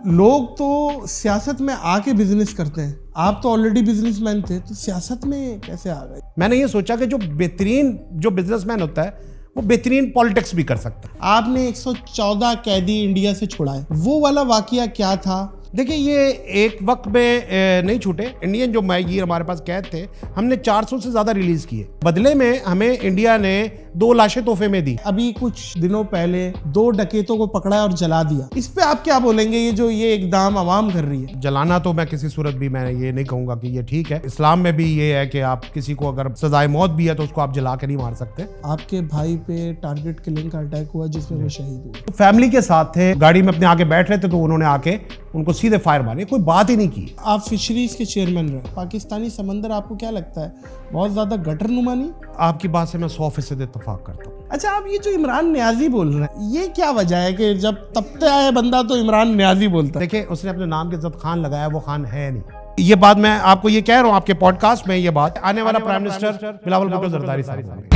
لوگ تو سیاست میں آ کے بزنس کرتے ہیں، آپ تو آلریڈی بزنس مین تھے، تو سیاست میں کیسے آ گئے؟ میں نے یہ سوچا کہ جو بہترین جو بزنس مین ہوتا ہے وہ بہترین پالیٹکس بھی کر سکتا ہے۔ آپ نے 114 قیدی انڈیا سے چھڑائے، وہ والا واقعہ کیا تھا؟ دیکھیں یہ ایک وقت میں نہیں چھوٹے، انڈین جو ماہی گیر ہمارے پاس قید تھے ہم نے 400 سے زیادہ ریلیز کیے، بدلے میں ہمیں انڈیا نے 2 لاشیں تحفے میں دی۔ ابھی کچھ دنوں پہلے 2 ڈکیتوں کو پکڑا اور جلا دیا، اس پہ آپ کیا بولیں گے؟ یہ اقدام عوام کر رہی ہے۔ جلانا تو میں کسی صورت بھی میں یہ نہیں کہوں گا کہ یہ ٹھیک ہے، اسلام میں بھی یہ ہے کہ آپ کسی کو اگر سزائے موت بھی ہے تو اس کو آپ جلا کے نہیں مار سکتے۔ آپ کے بھائی پہ ٹارگٹ کلنگ کا اٹیک ہوا جس میں وہ شہید ہوئے، فیملی کے ساتھ تھے، گاڑی میں اپنے آگے بیٹھ رہے تھے تو انہوں نے آ کے ان کو سیدھے فائر مارے، کوئی بات ہی نہیں کی۔ آپ فشریز کے چیئرمین رہے، پاکستانی سمندر آپ کو کیا لگتا ہے بہت زیادہ گٹر نما نہیں؟ آپ کی بات سے میں 100% اتفاق کرتا ہوں۔ اچھا، آپ یہ جو عمران نیازی بول رہے ہیں، یہ کیا وجہ ہے کہ جب تپتے آئے بندہ تو عمران نیازی بولتا ہے؟ دیکھیں اس نے اپنے نام کے ساتھ خان لگایا، وہ خان ہے نہیں۔ یہ بات میں آپ کو یہ کہہ رہا ہوں آپ کے پوڈ کاسٹ میں، یہ بات آنے والا پرائم منسٹر بلاول بھٹو زرداری صاحب۔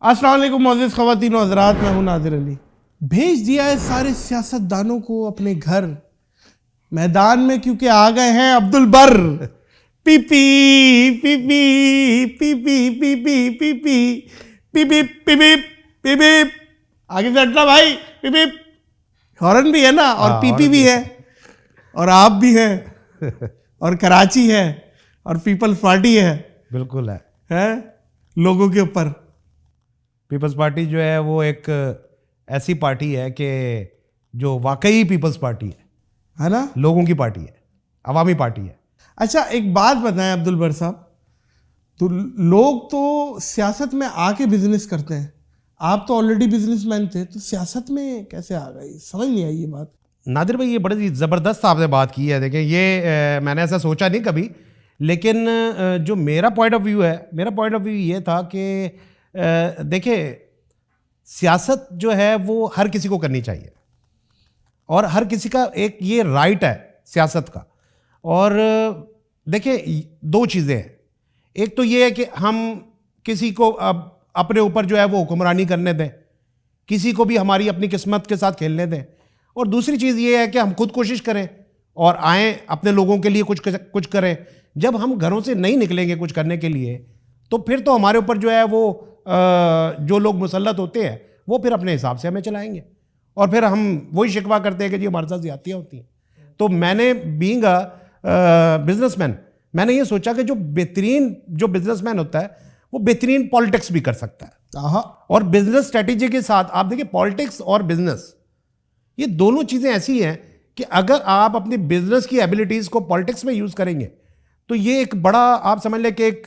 السلام علیکم معزز خواتین و حضرات، میں ہوں نادر علی۔ بھیج دیا ہے سارے سیاستدانوں کو اپنے گھر، میدان میں کیونکہ آ گئے ہیں عبدالبر۔ پی پی پی پی پی پی پی پی پی پی پی پی پی پی پی پی، آگے سے ہٹنا بھائی، پی پی، ہارن بھی ہے نا، اور پی پی بھی ہے، اور آپ بھی ہیں، اور کراچی ہے، اور پیپلز پارٹی ہے، بالکل ہے لوگوں کے اوپر۔ پیپلز پارٹی جو ہے وہ ایک ایسی پارٹی ہے کہ جو واقعی پیپلز پارٹی ہے نا، لوگوں کی پارٹی ہے، عوامی پارٹی ہے۔ اچھا ایک بات بتائیں عبدالبر صاحب، تو لوگ تو سیاست میں آ کے بزنس کرتے ہیں، آپ تو آلریڈی بزنس مین تھے، تو سیاست میں کیسے آ گئی؟ سمجھ نہیں آئی یہ بات۔ نادر بھائی یہ بڑی زبردست آپ نے بات کی ہے۔ دیکھیں یہ میں نے ایسا سوچا نہیں کبھی، لیکن جو میرا پوائنٹ آف ویو ہے، میرا پوائنٹ آف ویو یہ تھا کہ دیکھیں سیاست جو ہے وہ ہر کسی کو کرنی چاہیے، اور ہر کسی کا ایک یہ رائٹ ہے سیاست کا۔ اور دیکھیں 2 چیزیں ہیں، ایک تو یہ ہے کہ ہم کسی کو اب اپنے اوپر جو ہے وہ حکمرانی کرنے دیں، کسی کو بھی ہماری اپنی قسمت کے ساتھ کھیلنے دیں، اور دوسری چیز یہ ہے کہ ہم خود کوشش کریں اور آئیں اپنے لوگوں کے لیے کچھ کریں۔ جب ہم گھروں سے نہیں نکلیں گے کچھ کرنے کے لیے تو پھر تو ہمارے اوپر جو ہے وہ جو لوگ مسلط ہوتے ہیں وہ پھر اپنے حساب سے ہمیں چلائیں گے، اور پھر ہم وہی شکوہ کرتے ہیں کہ جی ہمارے ساتھ زیادتیاں ہوتی ہیں۔ تو میں نے بینگ بزنس مین، میں نے یہ سوچا کہ جو بہترین جو بزنس مین ہوتا ہے وہ بہترین پالیٹکس بھی کر سکتا ہے۔ اور بزنس اسٹریٹجی کے ساتھ آپ دیکھیں پالیٹکس اور بزنس یہ دونوں چیزیں ایسی ہیں کہ اگر آپ اپنی بزنس کی ایبلٹیز کو پالیٹکس میں یوز کریں گے تو یہ ایک بڑا آپ سمجھ لیں کہ ایک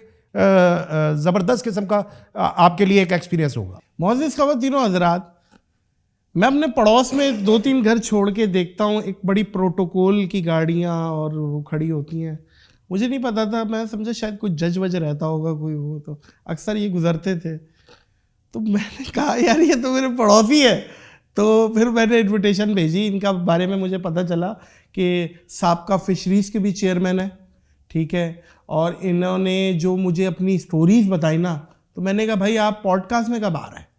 زبردست قسم کا آپ کے لیے ایک ایکسپیرینس ہوگا۔ معزز خواتین و حضرات، میں اپنے پڑوس میں 2-3 گھر چھوڑ کے دیکھتا ہوں ایک بڑی پروٹوکول کی گاڑیاں اور وہ کھڑی ہوتی ہیں، مجھے نہیں پتا تھا، میں سمجھا شاید کوئی جج وج رہتا ہوگا کوئی، وہ تو اکثر یہ گزرتے تھے، تو میں نے کہا یار یہ تو میرے پڑوسی ہے، تو پھر میں نے انویٹیشن بھیجی، ان کا بارے میں مجھے پتہ چلا کہ سابقہ فشریز کے بھی چیئرمین ہیں، ٹھیک ہے، اور انہوں نے جو مجھے اپنی سٹوریز بتائی نا، تو میں نے کہا بھائی آپ پوڈ کاسٹ میں کب آ رہے ہیں؟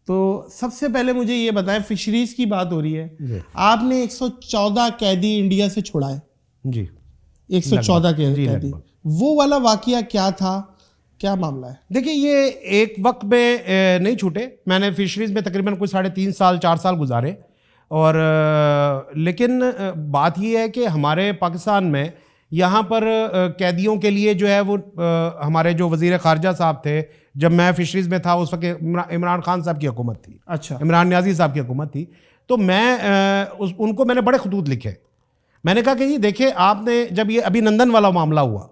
تو سب سے پہلے مجھے یہ بتائیں، فشریز کی بات ہو رہی ہے، آپ نے 114 قیدی انڈیا سے چھڑائے، جی 114 قیدی، وہ والا واقعہ کیا تھا، کیا معاملہ ہے؟ دیکھیں یہ ایک وقت میں نہیں چھوٹے، میں نے فشریز میں تقریباً کوئی 3.5 سال 4 سال گزارے، اور لیکن بات یہ ہے کہ ہمارے پاکستان میں یہاں پر قیدیوں کے لیے جو ہے وہ ہمارے جو وزیر خارجہ صاحب تھے، جب میں فشریز میں تھا اس وقت عمران خان صاحب کی حکومت تھی، اچھا عمران نیازی صاحب کی حکومت تھی، تو میں ان کو میں نے بڑے خطوط لکھے، میں نے کہا کہ جی دیکھیں آپ نے جب یہ ابھی نندن والا معاملہ ہوا،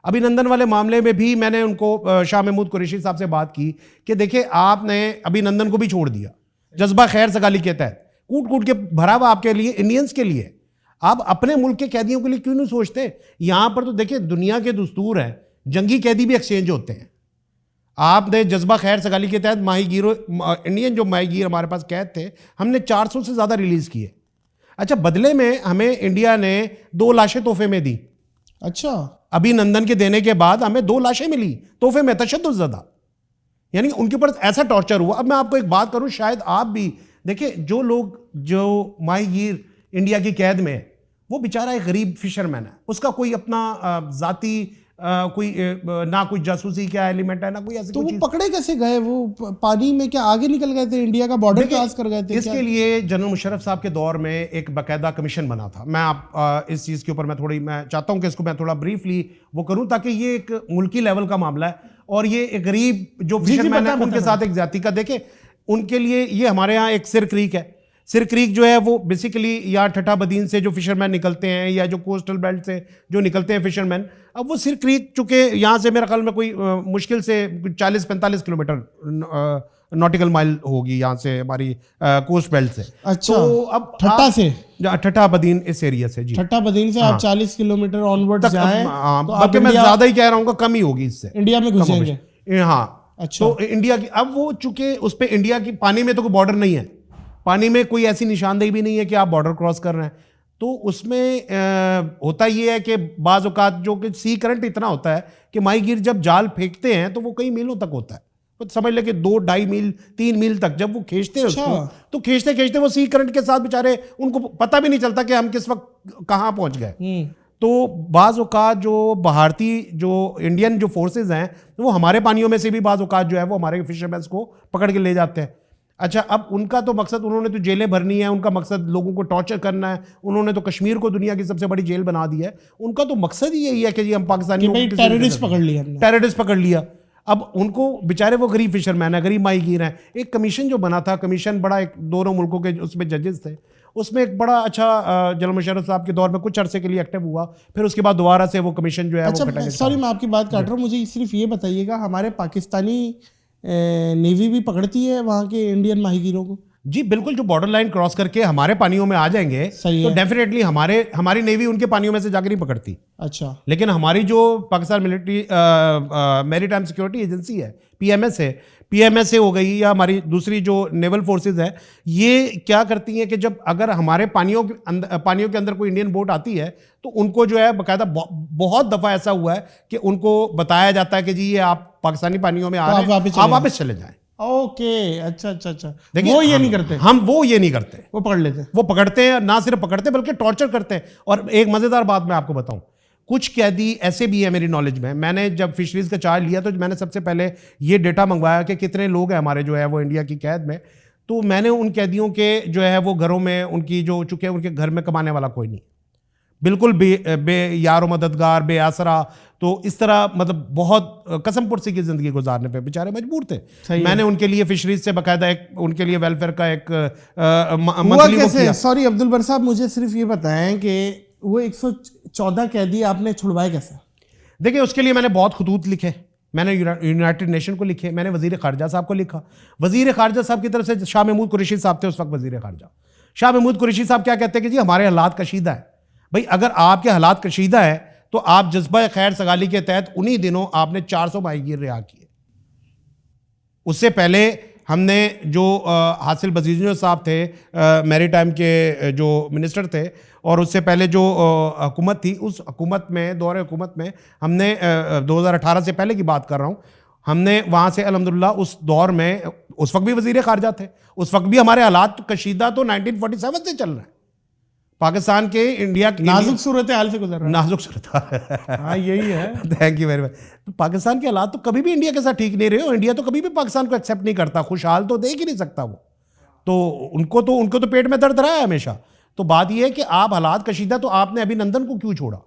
ابھی نندن والے معاملے میں بھی میں نے ان کو شاہ محمود قریشی صاحب سے بات کی کہ دیکھیں آپ نے ابھی نندن کو بھی چھوڑ دیا، جذبہ خیر سگالی کے تحت کوٹ کوٹ کے بھرا ہوا آپ کے لیے انڈینز کے لیے، آپ اپنے ملک کے قیدیوں کے لیے کیوں نہیں سوچتے؟ یہاں پر تو دیکھیں دنیا کے دستور ہیں، جنگی قیدی بھی ایکسچینج ہوتے ہیں، آپ نے جذبہ خیر سگالی کے تحت ماہی گیروں انڈین جو ماہی گیر ہمارے پاس قید تھے ہم نے 400 سے زیادہ ریلیز کیے۔ اچھا بدلے میں ہمیں انڈیا نے 2 لاشیں تحفے میں دی، اچھا ابھی نندن کے دینے کے بعد ہمیں 2 لاشیں ملی تحفے میں، تشدد زدہ، یعنی ان کے اوپر ایسا ٹارچر ہوا۔ اب میں آپ کو ایک بات کروں، شاید آپ بھی دیکھیں جو لوگ جو ماہی گیر انڈیا کی قید میں ہے وہ بیچارہ ایک غریب فشرمین ہے, اس کا کوئی اپنا ذاتی کوئی نہ کوئی جاسوسی کیا ایلیمنٹ ہے نہ کوئی ایسی. تو وہ پکڑے کیسے گئے, وہ پانی میں کیا آگے نکل گئے تھے, انڈیا کا بارڈر کراس کر گئے تھے؟ اس کے لیے جنرل مشرف صاحب کے دور میں ایک باقاعدہ کمیشن بنا تھا. میں آپ اس چیز کے اوپر میں چاہتا ہوں کہ اس کو میں تھوڑا بریفلی وہ کروں تاکہ یہ ایک ملکی لیول کا معاملہ ہے اور یہ ایک غریب جو فشرمین ہے ان کے ساتھ ایک زیادتی کا. دیکھیں ان کے لیے یہ ہمارے ہاں ایک سر کریک ہے. سر کریک جو ہے وہ بیسیکلی یا ٹھٹا بدین سے جو فشرمین نکلتے ہیں یا جو کوسٹل بیلٹ سے جو نکلتے ہیں فشرمین, اب وہ سر کریک چونکہ یہاں سے میرا خیال میں کوئی مشکل سے 40-45 کلومیٹر ناٹیکل مائل ہوگی یہاں سے ہماری کوسٹ بیلٹ سے. اچھا, تو اب ٹھٹا سے ٹھٹا بدین اس ایریا سے, جی ٹھٹا بدین سے آپ 40 کلومیٹر آن ورڈ جائیں, بلکہ میں زیادہ ہی کہہ رہا ہوں کہ کم ہی ہوگی اس سے, انڈیا میں گھسیں گے. ہاں اچھا, تو انڈیا کی اب وہ چونکہ اس پہ انڈیا کی پانی میں تو کوئی بارڈر نہیں ہے, پانی میں کوئی ایسی نشاندہی بھی نہیں ہے کہ آپ بارڈر کراس کر رہے ہیں. تو اس میں ہوتا یہ ہے کہ بعض اوقات جو کہ سی کرنٹ اتنا ہوتا ہے کہ ماہی گیر جب جال پھینکتے ہیں تو وہ کئی میلوں تک ہوتا ہے, سمجھ لے کہ 2-2.5 میل 3 میل تک جب وہ کھینچتے ہیں اس کو, تو کھینچتے کھینچتے وہ سی کرنٹ کے ساتھ بیچارے ان کو پتہ بھی نہیں چلتا کہ ہم کس وقت کہاں پہنچ گئے. تو بعض اوقات جو بھارتی جو انڈین جو فورسز ہیں وہ ہمارے پانیوں میں سے بھی بعض اوقات جو ہے وہ ہمارے فشرمینس کو پکڑ کے لے جاتے ہیں. اچھا, اب ان کا تو مقصد, انہوں نے تو جیلیں بھرنی ہے, ان کا مقصد لوگوں کو ٹارچر کرنا ہے, انہوں نے تو کشمیر کو دنیا کی سب سے بڑی جیل بنا دی ہے. ان کا تو مقصد ہی یہی ہے کہ جی ہم پاکستانیوں کو ٹیررسٹ پکڑ لیا, ٹیررسٹ پکڑ لیا. اب ان کو بیچارے وہ غریب فشرمین ہیں, غریب ماہی گیر ہیں. ایک کمیشن جو بنا تھا, کمیشن بڑا ایک دونوں ملکوں کے اس میں ججز تھے, اس میں ایک بڑا اچھا جنرل مشرف صاحب کے دور میں کچھ عرصے کے لیے ایکٹیو ہوا, پھر اس کے بعد دوبارہ سے وہ کمیشن جو ہے. اچھا سوری میں آپ کی بات کاٹ رہا ہوں, مجھے صرف یہ بتائیے گا ہمارے پاکستانی نیوی بھی پکڑتی ہے وہاں کے انڈین ماہی گیروں کو؟ جی بالکل, جو بارڈر لائن کراس کر کے ہمارے پانیوں میں آ جائیں گے تو ڈیفینیٹلی ہماری نیوی ان کے پانیوں میں سے جا کے نہیں پکڑتی. اچھا, لیکن ہماری جو پاکستان ملٹری میری ٹائم سیکورٹی ایجنسی ہے, پی ایم ایس اے ہو گئی یا ہماری دوسری جو نیول فورسز ہیں, یہ کیا کرتی ہیں کہ جب اگر ہمارے پانیوں کے اندر کوئی انڈین بوٹ آتی ہے تو ان کو جو ہے باقاعدہ بہت دفعہ ایسا ہوا ہے کہ ان کو بتایا جاتا ہے کہ جی یہ آپ پاکستانی پانیوں میں آ رہے ہیں, آپ واپس چلے جائیں. اوکے, اچھا اچھا اچھا, وہ یہ نہیں کرتے, وہ یہ نہیں کرتے, وہ پکڑ لیتے, وہ پکڑتے ہیں, نہ صرف پکڑتے بلکہ ٹارچر کرتے ہیں. اور ایک مزیدار بات میں آپ کو بتاؤں, کچھ قیدی ایسے بھی ہیں میری نالج میں نے جب فشریز کا چارج لیا تو میں نے سب سے پہلے یہ ڈیٹا منگوایا کہ کتنے لوگ ہیں ہمارے جو ہے وہ انڈیا کی قید میں. تو میں نے ان قیدیوں کے جو ہے وہ گھروں میں ان کی جو چونکہ ان کے گھر میں کمانے والا کوئی نہیں, بالکل بے یار و مددگار, بے آسرا, تو اس طرح مطلب بہت قسم پرسی کی زندگی گزارنے پہ بیچارے مجبور تھے. میں نے ان کے لیے فشریز سے باقاعدہ ایک ان کے لیے ویلفیئر کا ایک منتھلی وہ کیا. سوری عبدالبر صاحب, مجھے صرف یہ بتائیں کہ وہ 114 قیدی آپ نے چھڑوائے کیسے؟ دیکھیں اس کے لیے میں نے بہت خطوط لکھے, میں نے یونائٹڈ نیشن کو لکھے, میں نے وزیر خارجہ صاحب کو لکھا. وزیر خارجہ صاحب کی طرف سے شاہ محمود قریشی صاحب تھے اس وقت وزیر خارجہ. شاہ محمود قریشی صاحب کیا کہتے ہیں کہ جی ہمارے حالات کشیدہ ہیں. بھائی اگر آپ کے حالات کشیدہ ہے تو آپ جذبہ خیر سگالی کے تحت انہی دنوں آپ نے 400 ماہی گیر رہا کیے. اس سے پہلے ہم نے جو حاصل بزیزیو صاحب تھے میری ٹائم کے جو منسٹر تھے, اور اس سے پہلے جو حکومت تھی, اس حکومت میں دور حکومت میں ہم نے 2018 سے پہلے کی بات کر رہا ہوں, ہم نے وہاں سے الحمدللہ اس دور میں اس وقت بھی وزیر خارجہ تھے, اس وقت بھی ہمارے حالات کشیدہ تو 1947 سے چل رہے ہیں. پاکستان کے انڈیا کی نازک صورتحال سے گزر رہا ہے, نازک صورتحال, ہاں یہی ہے. Thank you very much. تو پاکستان کے حالات تو کبھی بھی انڈیا کے ساتھ ٹھیک نہیں رہے, اور انڈیا تو کبھی بھی پاکستان کو ایکسیپٹ نہیں کرتا, خوشحال تو دیکھ ہی نہیں سکتا وہ. تو ان کو تو پیٹ میں درد رہا ہے ہمیشہ. تو بات یہ ہے کہ آپ حالات کشیدہ, تو آپ نے ابھی نندن کو کیوں چھوڑا؟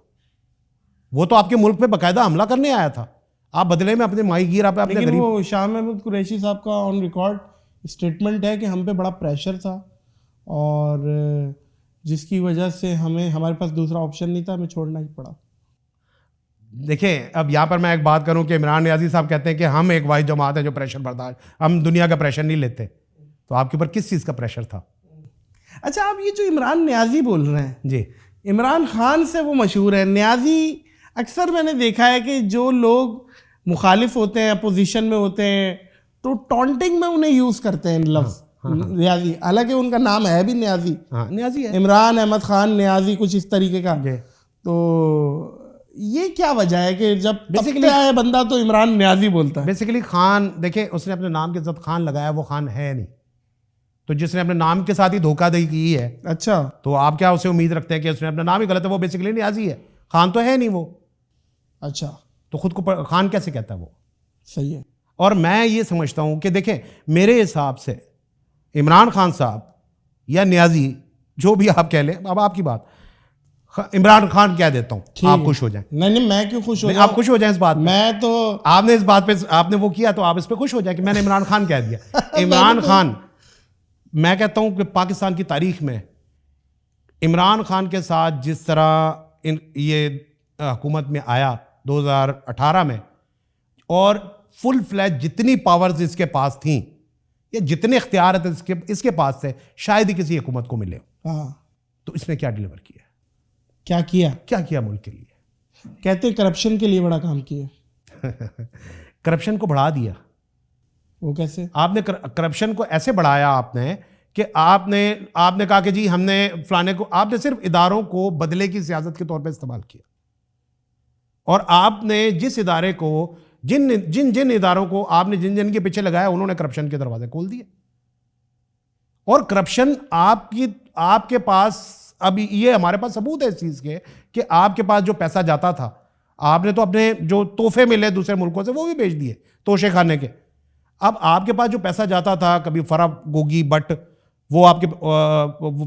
وہ تو آپ کے ملک میں باقاعدہ حملہ کرنے آیا تھا, آپ بدلے میں اپنے ماہی گیر اپنے لیکن وہ شاہ محمود قریشی صاحب کا آن ریکارڈ اسٹیٹمنٹ ہے کہ ہم پہ بڑا پریشر تھا, اور جس کی وجہ سے ہمارے پاس دوسرا آپشن نہیں تھا, ہمیں چھوڑنا ہی پڑا. دیکھیں اب یہاں پر میں ایک بات کروں کہ عمران نیازی صاحب کہتے ہیں کہ ہم ایک واحد جماعت ہے جو پریشر برداشت, ہم دنیا کا پریشر نہیں لیتے. تو آپ کے اوپر کس چیز کا پریشر تھا؟ اچھا, آپ یہ جو عمران نیازی بول رہے ہیں, جی عمران خان سے وہ مشہور ہے, نیازی اکثر میں نے دیکھا ہے کہ جو لوگ مخالف ہوتے ہیں, اپوزیشن میں ہوتے ہیں, تو ٹونٹنگ میں انہیں یوز کرتے ہیں لفظ نیازی, حالانکہ ان کا نام ہے بھی نیازی, نیازی ہے, عمران احمد خان نیازی, کچھ اس طریقے کا. تو یہ کیا وجہ ہے کہ جب بیسیکلی آئے بندہ تو عمران نیازی بولتا ہے؟ بیسیکلی خان, دیکھیں اس نے اپنے نام کے ساتھ خان لگایا, وہ خان ہے نہیں. تو جس نے اپنے نام کے ساتھ ہی دھوکہ دہی کی ہے اچھا تو آپ کیا اسے امید رکھتے ہیں کہ اس نے اپنا نام ہی غلط ہے؟ وہ بیسیکلی نیازی ہے، خان تو ہے نہیں وہ، اچھا تو خود کو خان کیسے کہتا ہے وہ؟ صحیح ہے. اور میں یہ سمجھتا ہوں کہ دیکھیں میرے حساب سے عمران خان صاحب یا نیازی جو بھی آپ کہہ لیں، اب آپ کی بات، عمران خان کہہ دیتا ہوں، آپ خوش ہو جائیں. نہیں میں کیوں خوش ہو آپ خوش ہو جائیں اس بات پہ، میں تو آپ نے اس بات پہ آپ نے وہ کیا تو آپ اس پہ خوش ہو جائیں کہ میں نے عمران خان کہہ دیا. عمران خان، میں کہتا ہوں کہ پاکستان کی تاریخ میں عمران خان کے ساتھ جس طرح یہ حکومت میں آیا 2018 میں، اور فل فلیج جتنی پاورز اس کے پاس تھیں یا جتنے اختیارات اس کے پاس تھے شاید ہی کسی حکومت کو ملے. ہاں تو اس نے کیا ڈیلیور کیا؟ کیا کیا ملک کے لیے؟ کہتے کرپشن کے لیے بڑا کام کیا. کرپشن کو بڑھا دیا. وہ کیسے؟ آپ نے کرپشن کو ایسے بڑھایا آپ نے کہ آپ نے کہا کہ جی ہم نے فلانے کو، آپ نے صرف اداروں کو بدلے کی سیاست کے طور پہ استعمال کیا، اور آپ نے جس ادارے کو جن اداروں کو آپ نے جن کے پیچھے لگایا انہوں نے کرپشن کے دروازے کھول دیے. اور کرپشن آپ کے پاس، اب یہ ہمارے پاس ثبوت ہے اس چیز کے کہ آپ کے پاس جو پیسہ جاتا تھا، آپ نے تو اپنے جو تحفے ملے دوسرے ملکوں سے وہ بھی بیچ دیے توشے خانے کے. اب آپ کے پاس جو پیسہ جاتا تھا، کبھی فرح گوگی بٹ وہ آپ کے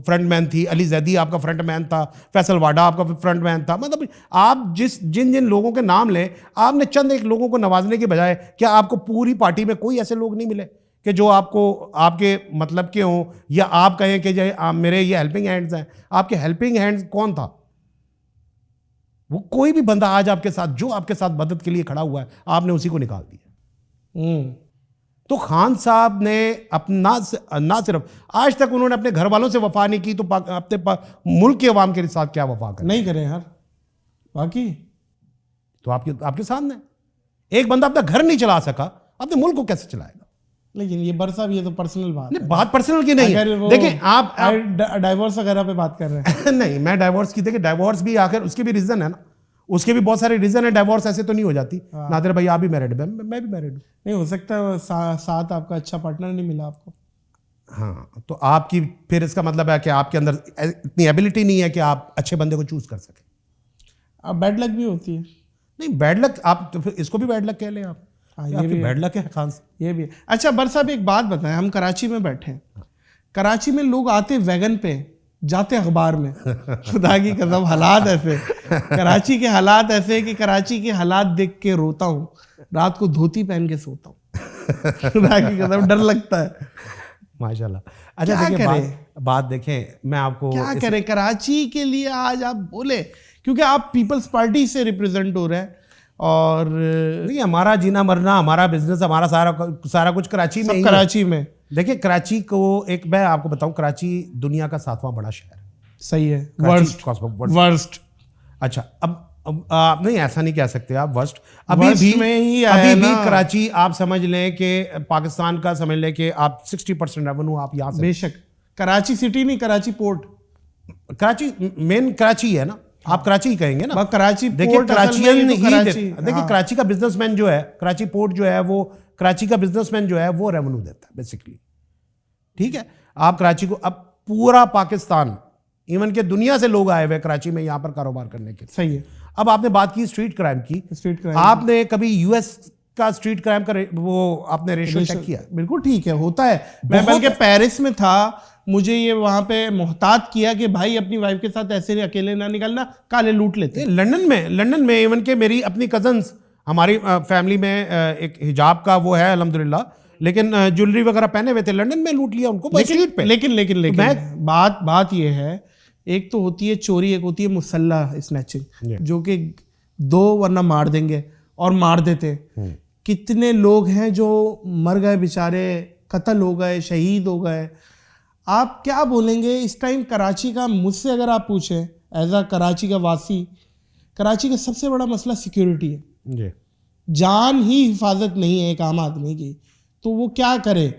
فرنٹ مین تھی، علی زیدی آپ کا فرنٹ مین تھا، فیصل واڈا آپ کا فرنٹ مین تھا. مطلب آپ جن لوگوں کے نام لیں، آپ نے چند ایک لوگوں کو نوازنے کے بجائے کیا آپ کو پوری پارٹی میں کوئی ایسے لوگ نہیں ملے کہ جو آپ کو آپ کے مطلب کے ہوں، یا آپ کہیں کہ میرے یہ ہیلپنگ ہینڈز ہیں؟ آپ کے ہیلپنگ ہینڈز کون تھا؟ وہ کوئی بھی بندہ آج آپ کے ساتھ جو آپ کے ساتھ مدد کے لیے کھڑا ہوا ہے آپ نے اسی کو نکال دیا. تو خان صاحب نے اپنا نہ صرف آج تک انہوں نے اپنے گھر والوں سے وفا نہیں کی، تو اپنے ملک کے عوام کے ساتھ کیا وفا کریں؟ نہیں کریں یار باقی. تو آپ کے سامنے ایک بندہ اپنا گھر نہیں چلا سکا، اپنے ملک کو کیسے چلائے گا؟ لیکن یہ برسا یہ تو پرسنل بات ہے. بات پرسنل کی نہیں ہے. دیکھیں آپ ڈائیورس وغیرہ پہ بات کر رہے ہیں. نہیں، میں ڈائیورس کی، دیکھیں ڈائیورس بھی آخر اس کے بھی ریزن ہے نا، اس کے بھی بہت سارے ریزن ہیں. ڈائیورس ایسے تو نہیں ہو جاتی. نادر بھائی آپ بھی میرڈ ہیں، میں بھی میرڈ ہوں. نہیں ہو سکتا ساتھ آپ کا اچھا پارٹنر نہیں ملا آپ کو. ہاں تو آپ کی پھر اس کا مطلب ہے کہ آپ کے اندر اتنی ایبلٹی نہیں ہے کہ آپ اچھے بندے کو چوز کر سکیں. اب بیڈ لک بھی ہوتی ہے. نہیں بیڈ لک، آپ اس کو بھی بیڈ لک کہہ لیں آپ. یہ بھی بیڈ لک ہے خان صاحب. یہ بھی. اچھا بر صاحب ایک بات بتائیں، ہم کراچی میں بیٹھے ہیں، کراچی میں لوگ آتے ویگن پہ، جاتے اخبار میں. خدا کی قسم حالات ایسے، کراچی کے حالات ایسے کہ کراچی کے حالات دیکھ کے روتا ہوں، رات کو دھوتی پہن کے سوتا ہوں. خدا کی قسم ڈر لگتا ہے. ماشاء اللہ. اچھا دیکھیں بات دیکھیں، میں آپ کو کیا کریں کراچی کے لیے آج آپ بولے، کیونکہ آپ پیپلز پارٹی سے ریپرزینٹ ہو رہے ہیں، اور نہیں ہمارا جینا مرنا، ہمارا بزنس، ہمارا سارا کچھ کراچی میں. کراچی میں دیکھیں کراچی کو ایک میں آپ کو بتاؤں، کراچی دنیا کا 7واں بڑا شہر ہے. صحیح ہے. ورسٹ. اچھا اب آپ نہیں ایسا نہیں کہہ سکتے آپ ورسٹ. ابھی بھی کراچی آپ سمجھ لیں کہ پاکستان کا سمجھ لیں کہ آپ 60% ریونیو آپ یہاں سے. بے شک کراچی سٹی نہیں، کراچی پورٹ. کراچی مین کراچی ہے نا، آپ کراچی ہی کہیں گے نا. کراچی دیکھیں کراچین ہی دیکھیں کراچی کا بزنس مین جو ہے، کراچی پورٹ جو ہے، وہ کراچی کا بزنس مین جو ہے وہ ریونیو دیتا ہے بیسکلی. ٹھیک ہے، آپ کراچی کو، اب پورا پاکستان ایون کہ دنیا سے لوگ آئے ہوئے کراچی میں یہاں پر کاروبار کرنے کے. صحیح ہے. اب آپ نے بات کی اسٹریٹ کرائم کی. آپ نے کبھی یو ایس کا اسٹریٹ کرائم کا وہ آپ نے ریشو چیک کیا؟ بالکل ٹھیک ہے، ہوتا ہے. میں بلکہ پیرس میں تھا، مجھے یہ وہاں پہ محتاط کیا کہ بھائی اپنی وائف کے ساتھ ایسے اکیلے نہ نکلنا، کالے لوٹ لیتے. لنڈن میں ایون کہ میری اپنی کزنس، ہماری فیملی میں ایک حجاب کا وہ ہے الحمدللہ، لیکن جویلری وغیرہ پہنے ہوئے تھے، لنڈن میں لوٹ لیا ان کو اسٹریٹ پہ. لیکن بات یہ ہے، ایک تو ہوتی ہے چوری، ایک ہوتی ہے مسلح اسنیچنگ، جو کہ دو ورنہ مار دیں گے اور مار دیتے. کتنے لوگ ہیں جو مر گئے بیچارے، قتل ہو گئے، شہید ہو گئے. آپ کیا بولیں گے اس ٹائم کراچی کا؟ مجھ سے اگر آپ پوچھیں ایز اے کراچی کا واسی، کراچی کا سب سے بڑا مسئلہ سیکیورٹی ہے. جان ہی حفاظت نہیں ہے ایک عام آدمی کی، تو وہ کیا کرے؟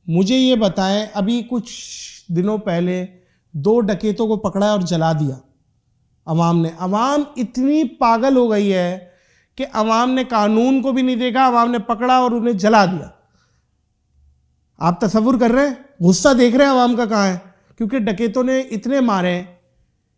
مجھے یہ بتائیں، ابھی کچھ دنوں پہلے 2 ڈکیتوں کو پکڑا اور جلا دیا عوام نے. عوام اتنی پاگل ہو گئی ہے کہ عوام نے قانون کو بھی نہیں دیکھا، عوام نے پکڑا اور انہیں جلا دیا. آپ تصور کر رہے ہیں, غصہ دیکھ رہے ہیں عوام کا کہاں ہے, کیونکہ ڈکیتوں نے اتنے مارے ہیں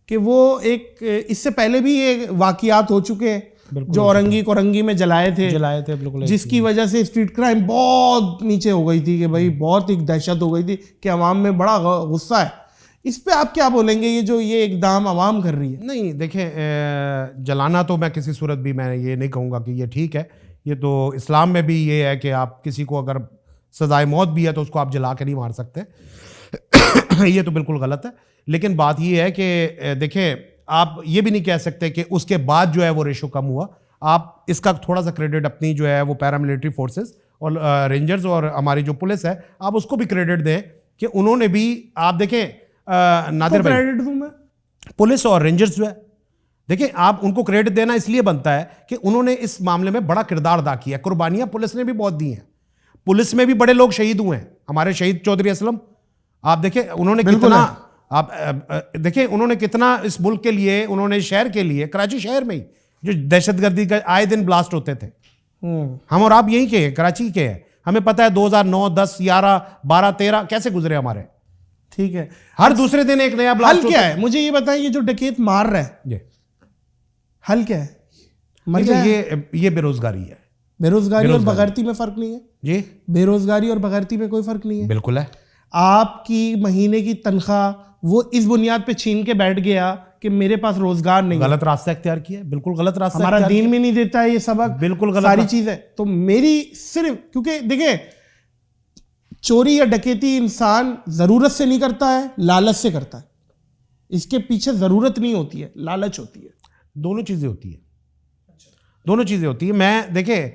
کہ وہ ایک اس سے پہلے بھی یہ واقعات ہو چکے ہیں جو اورنگی میں جلائے تھے بالکل, جس کی وجہ سے اسٹریٹ کرائم بہت نیچے ہو گئی تھی کہ بھائی بہت ایک دہشت ہو گئی تھی کہ عوام میں بڑا غصہ ہے. اس پہ آپ کیا بولیں گے, یہ اقدام عوام کر رہی ہے؟ نہیں دیکھیں, جلانا تو میں کسی صورت بھی میں یہ نہیں کہوں گا کہ یہ ٹھیک ہے. یہ تو اسلام میں بھی یہ ہے کہ آپ کسی کو اگر سزائے موت بھی ہے تو اس کو آپ جلا کے نہیں مار سکتے, یہ تو بالکل غلط ہے. لیکن بات یہ ہے کہ دیکھیں آپ یہ بھی نہیں کہہ سکتے کہ اس کے بعد جو ہے وہ ریشو کم ہوا. آپ اس کا تھوڑا سا کریڈٹ اپنی جو ہے وہ پیراملٹری فورسز اور رینجرز اور ہماری جو پولیس ہے آپ اس کو بھی کریڈٹ دیں کہ انہوں نے بھی, آپ دیکھیں نادر بھائی, کریڈٹ دوں میں پولیس اور رینجرز جو ہے, دیکھیں آپ ان کو کریڈٹ دینا اس لیے بنتا ہے کہ انہوں نے اس معاملے میں بڑا کردار ادا کیا. قربانیاں پولیس نے بھی بہت دی ہیں, پولیس میں بھی بڑے لوگ شہید ہوئے ہیں. ہمارے شہید چودھری اسلم آپ دیکھیں انہوں نے کتنا, آپ دیکھیں انہوں نے کتنا اس ملک کے لیے, انہوں نے شہر کے لیے, کراچی شہر میں ہی جو دہشت گردی کا آئے دن بلاسٹ ہوتے تھے, ہم اور آپ یہی کے ہیں, کراچی کے ہیں, ہمیں پتہ ہے 2009, 10, 11, 12, 13 کیسے گزرے ہمارے. ٹھیک ہے, ہر دوسرے دن ایک نیا بلاسٹ. حل کیا ہے مجھے یہ بتائیں, یہ جو ڈکیت مار رہا ہے حل کیا ہے؟ یہ بے روزگاری ہے. بے روزگاری اور بغیرتی میں فرق نہیں ہے جی, بے روزگاری اور بغیرتی میں کوئی فرق نہیں ہے. بالکل ہے. آپ کی مہینے کی تنخواہ وہ اس بنیاد پہ چھین کے بیٹھ گیا کہ میرے پاس روزگار نہیں, غلط راستہ اختیار کیا, بالکل غلط راستہ. ہمارا دین بھی نہیں دیتا ہے یہ سبق, بالکل غلط ساری چیز ہے. تو میری صرف, کیونکہ دیکھیں چوری یا ڈکیتی انسان ضرورت سے نہیں کرتا ہے, لالچ سے کرتا ہے. اس کے پیچھے ضرورت نہیں ہوتی ہے, لالچ ہوتی ہے. دونوں چیزیں ہوتی ہیں, دونوں چیزیں ہوتی ہیں. میں دیکھیں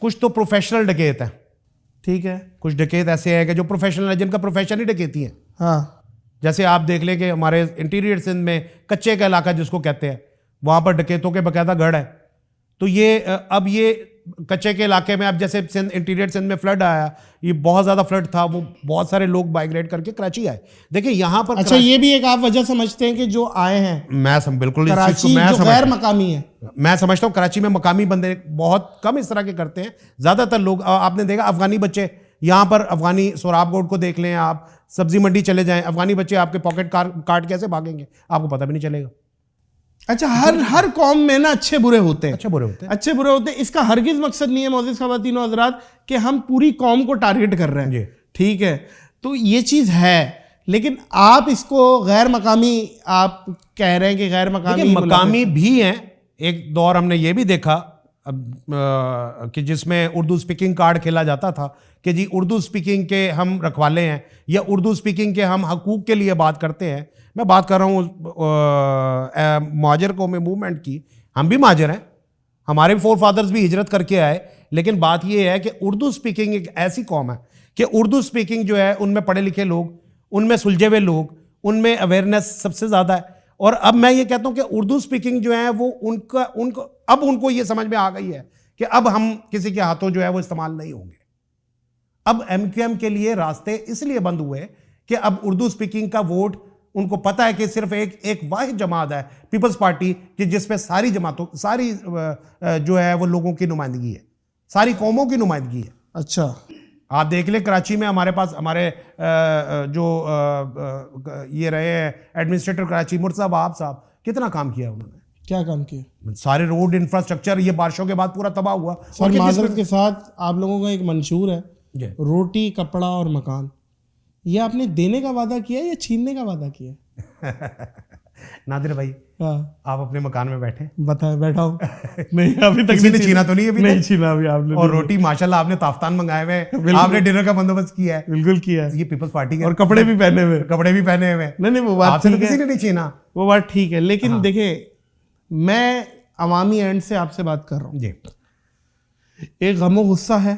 کچھ تو پروفیشنل ڈکیت ہیں, ٹھیک ہے, کچھ ڈکیت ایسے ہیں کہ جو پروفیشنل ہیں, جن کا پروفیشن ہی ڈکیتی ہیں. ہاں, جیسے آپ دیکھ لیں کہ ہمارے انٹیریئر سندھ میں کچے کا علاقہ جس کو کہتے ہیں, وہاں پر ڈکیتوں کے باقاعدہ گڑھ ہے. تو یہ اب یہ کچے کے علاقے میں اب جیسے انٹیریئر سندھ میں فلڈ آیا, یہ بہت زیادہ فلڈ تھا, وہ بہت سارے لوگ مائیگریٹ کر کے کراچی آئے. دیکھیں یہاں پر اچھا یہ بھی ایک آپ وجہ سمجھتے ہیں کہ جو آئے ہیں, میں بالکل کراچی جو غیر مقامی ہے, میں سمجھتا ہوں کراچی میں مقامی بندے بہت کم اس طرح کے کرتے ہیں. زیادہ تر لوگ آپ نے دیکھا افغانی بچے یہاں پر, افغانی سوراب گوڈ کو دیکھ لیں آپ, سبزی منڈی چلے جائیں, افغانی بچے آپ کے پاکٹ کاٹ کیسے بھاگیں گے آپ کو پتہ بھی نہیں چلے گا. اچھا ہر قوم میں نا اچھے برے ہوتے ہیں, اچھے برے ہوتے ہیں. اس کا ہرگز مقصد نہیں ہے معزز خواتین و حضرات کہ ہم پوری قوم کو ٹارگٹ کر رہے ہیں, ٹھیک ہے, تو یہ چیز ہے. لیکن آپ اس کو غیر مقامی آپ کہہ رہے ہیں کہ غیر مقامی بھی ہیں. ایک دور ہم نے یہ بھی دیکھا کہ جس میں اردو سپیکنگ کارڈ کھیلا جاتا تھا کہ جی اردو سپیکنگ کے ہم رکھوالے ہیں یا اردو سپیکنگ کے ہم حقوق کے لیے بات کرتے ہیں. میں بات کر رہا ہوں مہاجر قومی موومنٹ کی, ہم بھی مہاجر ہیں, ہمارے فور فادرز بھی ہجرت کر کے آئے. لیکن بات یہ ہے کہ اردو سپیکنگ ایک ایسی قوم ہے کہ اردو سپیکنگ جو ہے ان میں پڑھے لکھے لوگ, ان میں سلجھے ہوئے لوگ, ان میں اویئرنیس سب سے زیادہ ہے. اور اب میں یہ کہتا ہوں کہ اردو سپیکنگ جو ہے وہ ان کو یہ سمجھ میں آ گئی ہے کہ اب ہم کسی کے ہاتھوں جو ہے وہ استعمال نہیں ہوں گے. اب ایم کیو ایم کے لیے راستے اس لیے بند ہوئے کہ اب اردو سپیکنگ کا ووٹ ان کو پتہ ہے کہ صرف ایک واحد جماعت ہے پیپلز پارٹی کہ جس پہ ساری جماعتوں, ساری جو ہے وہ لوگوں کی نمائندگی ہے, ساری قوموں کی نمائندگی ہے. اچھا آپ دیکھ لیں کراچی میں ہمارے پاس ہمارے جو یہ رہے ہیں ایڈمنسٹریٹر کراچی مرتضیٰ وہاب صاحب, کتنا کام کیا انہوں نے. کیا کام کیا؟ سارے روڈ انفراسٹرکچر یہ بارشوں کے بعد پورا تباہ ہوا. اور معذرت کے ساتھ آپ لوگوں کا ایک منشور ہے روٹی کپڑا اور مکان, یہ آپ نے دینے کا وعدہ کیا یا چھیننے کا وعدہ کیا؟ نادر بھائی آپ اپنے مکان میں بیٹھے بتائیں, بیٹھا ہوں نہیں, ابھی تک کسی نے چھینا تو نہیں, ابھی نہیں چھینا ابھی آپ نے. اور روٹی ماشاءاللہ آپ نے تافتان منگائے ہوئے, آپ نے ڈنر کا بندوبست کیا ہے. بالکل کیا ہے, یہ پیپلز پارٹی کے, اور کپڑے بھی پہنے ہوئے, کپڑے بھی پہنے ہوئے. نہیں وہ بات ٹھیک ہے, کسی نے نہیں چھینا, وہ بات ٹھیک ہے. لیکن دیکھیں میں عوامی اینڈ سے آپ سے بات کر رہا ہوں. جی ایک غم و غصہ ہے.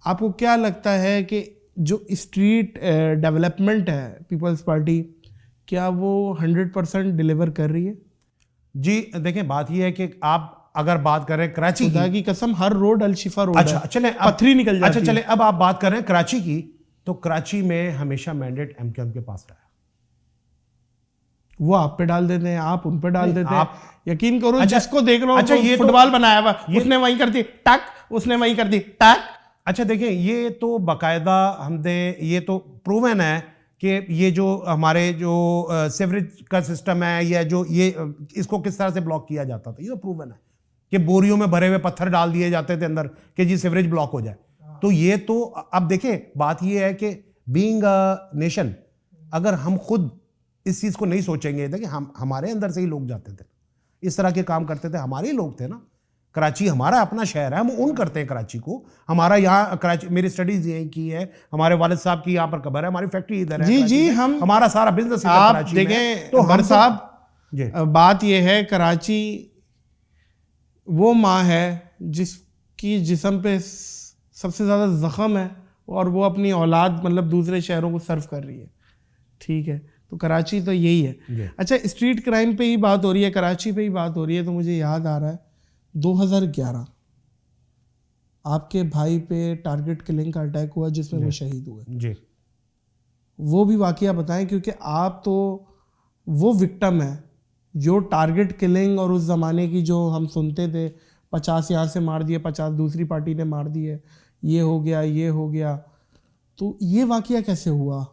آپ کو کیا لگتا ہے کہ جو اسٹریٹ ڈیولپمنٹ ہے پیپلز پارٹی, کیا وہ 100% ڈیلیور کر رہی ہے؟ جی دیکھیں بات یہ ہے کہ آپ اگر بات کریں کراچی کی قسم ہر روڈ الشفا روڈ اچھا چلیں پتھری نکل جاتی ہے. اچھا چلیں اب آپ بات کر رہے ہیں کراچی کی, تو کراچی میں ہمیشہ مینڈیٹ ایم کیو ایم کے پاس رہا. وہ آپ پہ ڈال دیتے ہیں, آپ ان پہ ڈال دیتے ہیں. یقین کرو جس کو دیکھ رہا ہوں فٹ بال بنایا ہوا, اس نے وہیں کر دی ٹک, اس نے وہیں کر دی ٹک, اچھا دیکھیں یہ تو باقاعدہ ہم نے یہ تو پروون ہے کہ یہ جو ہمارے جو سیوریج کا سسٹم ہے یا جو یہ اس کو کس طرح سے بلاک کیا جاتا تھا، یہ تو پروون ہے کہ بوریوں میں بھرے ہوئے پتھر ڈال دیے جاتے تھے اندر کہ جی سیوریج بلاک ہو جائے. تو یہ تو اب دیکھیں بات یہ ہے کہ بینگ اے نیشن اگر ہم خود اس چیز کو نہیں سوچیں گے، دیکھیں ہمارے اندر سے ہی لوگ جاتے تھے اس طرح کے کام کرتے تھے، ہمارے ہی لوگ تھے نا. کراچی ہمارا اپنا شہر ہے، ہم اون کرتے ہیں کراچی کو. ہمارا یہاں کراچی میری اسٹڈیز یہیں کی ہے، ہمارے والد صاحب کی یہاں پر قبر ہے، ہماری فیکٹری ادھر ہے. جی ہمارا سارا بزنس آپ دیکھیں تو بر صاحب جی بات یہ ہے کراچی وہ ماں ہے جس کی جسم پہ سب سے زیادہ زخم ہے اور وہ اپنی اولاد مطلب دوسرے شہروں کو سرو کر رہی ہے. ٹھیک ہے، تو کراچی تو یہی ہے. اچھا اسٹریٹ کرائم پہ ہی بات ہو رہی ہے، کراچی پہ ہی بات ہو رہی ہے، تو مجھے یاد آ رہا ہے 2011 آپ کے بھائی پہ ٹارگٹ کلنگ کا اٹیک ہوا جس میں وہ شہید ہوئے. جی وہ بھی واقعہ بتائیں کیونکہ آپ تو وہ وکٹم ہے جو ٹارگٹ کلنگ اور اس زمانے کی جو ہم سنتے تھے 50 یہاں سے مار دیے، 50 دوسری پارٹی نے مار دیے، یہ ہو گیا یہ ہو گیا. تو یہ واقعہ کیسے ہوا؟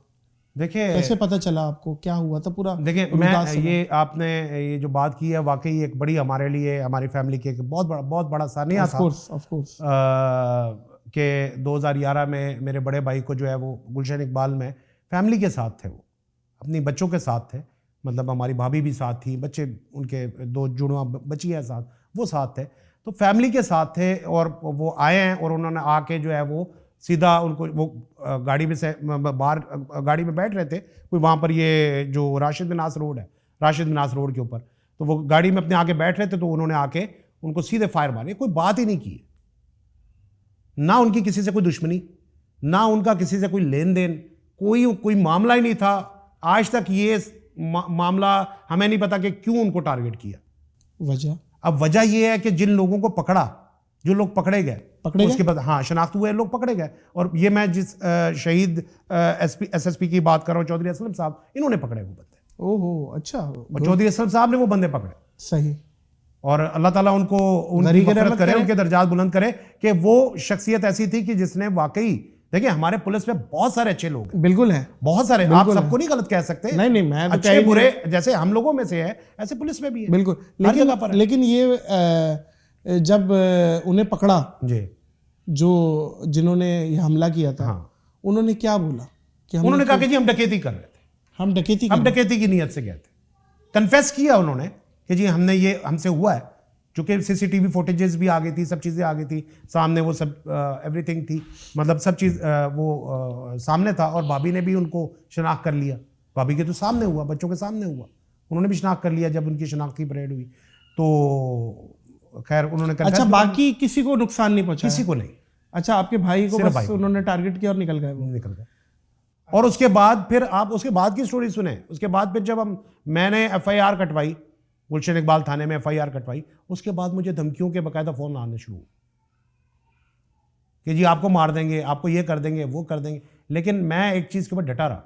دیکھیں کیسے پتہ چلا آپ کو کیا ہوا تھا پورا؟ دیکھیں میں یہ آپ نے یہ جو بات کی ہے واقعی ایک بڑی ہمارے لیے ہماری فیملی کے ایک بہت بڑا سانحہ تھا کہ 2011 میں میرے بڑے بھائی کو جو ہے وہ گلشن اقبال میں فیملی کے ساتھ تھے، وہ اپنی بچوں کے ساتھ تھے، مطلب ہماری بھابھی بھی ساتھ تھی، بچے ان کے 2 جڑواں بچی ہیں ساتھ، وہ ساتھ تھے. تو فیملی کے ساتھ تھے اور وہ آئے ہیں اور انہوں نے آ کے جو ہے وہ سیدھا ان کو وہ گاڑی میں سے باہر گاڑی میں بیٹھ رہے تھے کوئی وہاں پر یہ جو راشد مناس روڈ ہے، راشد مناس روڈ کے اوپر، تو وہ گاڑی میں اپنے آ کے بیٹھ رہے تھے تو انہوں نے آ کے ان کو سیدھے فائر مارے. کوئی بات ہی نہیں کی، نہ ان کی کسی سے کوئی دشمنی، نہ ان کا کسی سے کوئی لین دین، کوئی معاملہ ہی نہیں تھا. آج تک یہ معاملہ ہمیں نہیں پتا کہ کیوں ان کو ٹارگٹ کیا. وجہ اب وجہ یہ ہے کہ جن لوگوں کو پکڑا، جو لوگ پکڑے گئے اس کے بعد ہاں شناخت ہوئے لوگ پکڑے گئے. اور یہ میں جس شہید ایس ایس پی کی بات کر رہا ہوں چودھری اسلم صاحب، انہوں نے پکڑے وہ بندے. اوہ اچھا، اور چودھری اسلم صاحب نے وہ بندے پکڑے. صحیح. اور اللہ تعالیٰ ان کو ان کی مغفرت کرے، ان کے درجات بلند کرے کہ وہ شخصیت ایسی تھی کہ جس نے واقعی دیکھیں ہمارے پولیس میں بہت سارے اچھے لوگ ہیں، بالکل ہیں بہت سارے، آپ سب کو نہیں غلط کہہ سکتے. نہیں میں اچھے برے جیسے ہم لوگوں میں سے ہے ایسے پولیس میں بھی ہے، بالکل. لیکن یہ جب انہیں پکڑا جی جو جنہوں نے یہ حملہ کیا تھا، انہوں نے کیا بولا؟ کہ انہوں نے کہا کہ جی ہم ڈکیتی کر رہے تھے، ہم ڈکیتی کی نیت سے گئے تھے. کنفیس کیا انہوں نے کہ جی ہم نے یہ ہم سے ہوا ہے، چونکہ CCTV فوٹیجز بھی آ گئی تھی، سب چیزیں آ گئی تھی سامنے، وہ سب ایوری تھنگ تھی، مطلب سب چیز وہ سامنے تھا. اور بھابھی نے بھی ان کو شناخت کر لیا، بھابھی کے تو سامنے ہوا، بچوں کے سامنے ہوا، انہوں نے بھی شناخت کر لیا جب ان کی شناخت کی پریڈ ہوئی. تو خیر انہوں نے اچھا باقی کسی کو نقصان نہیں پہنچا؟ کسی کو نہیں. اچھا آپ کے بھائی کو بس انہوں نے ٹارگٹ کیا اور نکل گئے. اور اس کے بعد پھر آپ اس کے بعد کی سٹوری سنیں. اس کے بعد پھر جب میں نے FIR کٹوائی، گلشن اقبال تھانے میں FIR کٹوائی، اس کے بعد مجھے دھمکیوں کے باقاعدہ فون آنے شروع کہ جی آپ کو مار دیں گے، آپ کو یہ کر دیں گے، وہ کر دیں گے. لیکن میں ایک چیز کے اوپر ڈٹا رہا،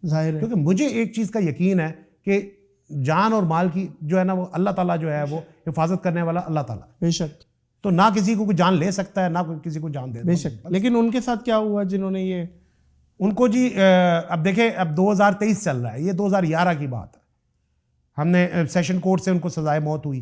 ظاہر ہے کیونکہ مجھے ایک چیز کا یقین ہے کہ جان اور مال کی جو ہے نا وہ اللہ تعالیٰ جو ہے وہ حفاظت کرنے والا اللہ تعالیٰ، بے شک. تو نہ کسی کو کوئی جان لے سکتا ہے نہ کوئی کسی کو جان دے، بے شک. لیکن ان کے ساتھ کیا ہوا جنہوں نے یہ ان کو جی اب دیکھیں اب 2023 چل رہا ہے، یہ 2011 کی بات ہے. ہم نے سیشن کورٹ سے ان کو سزائے موت ہوئی،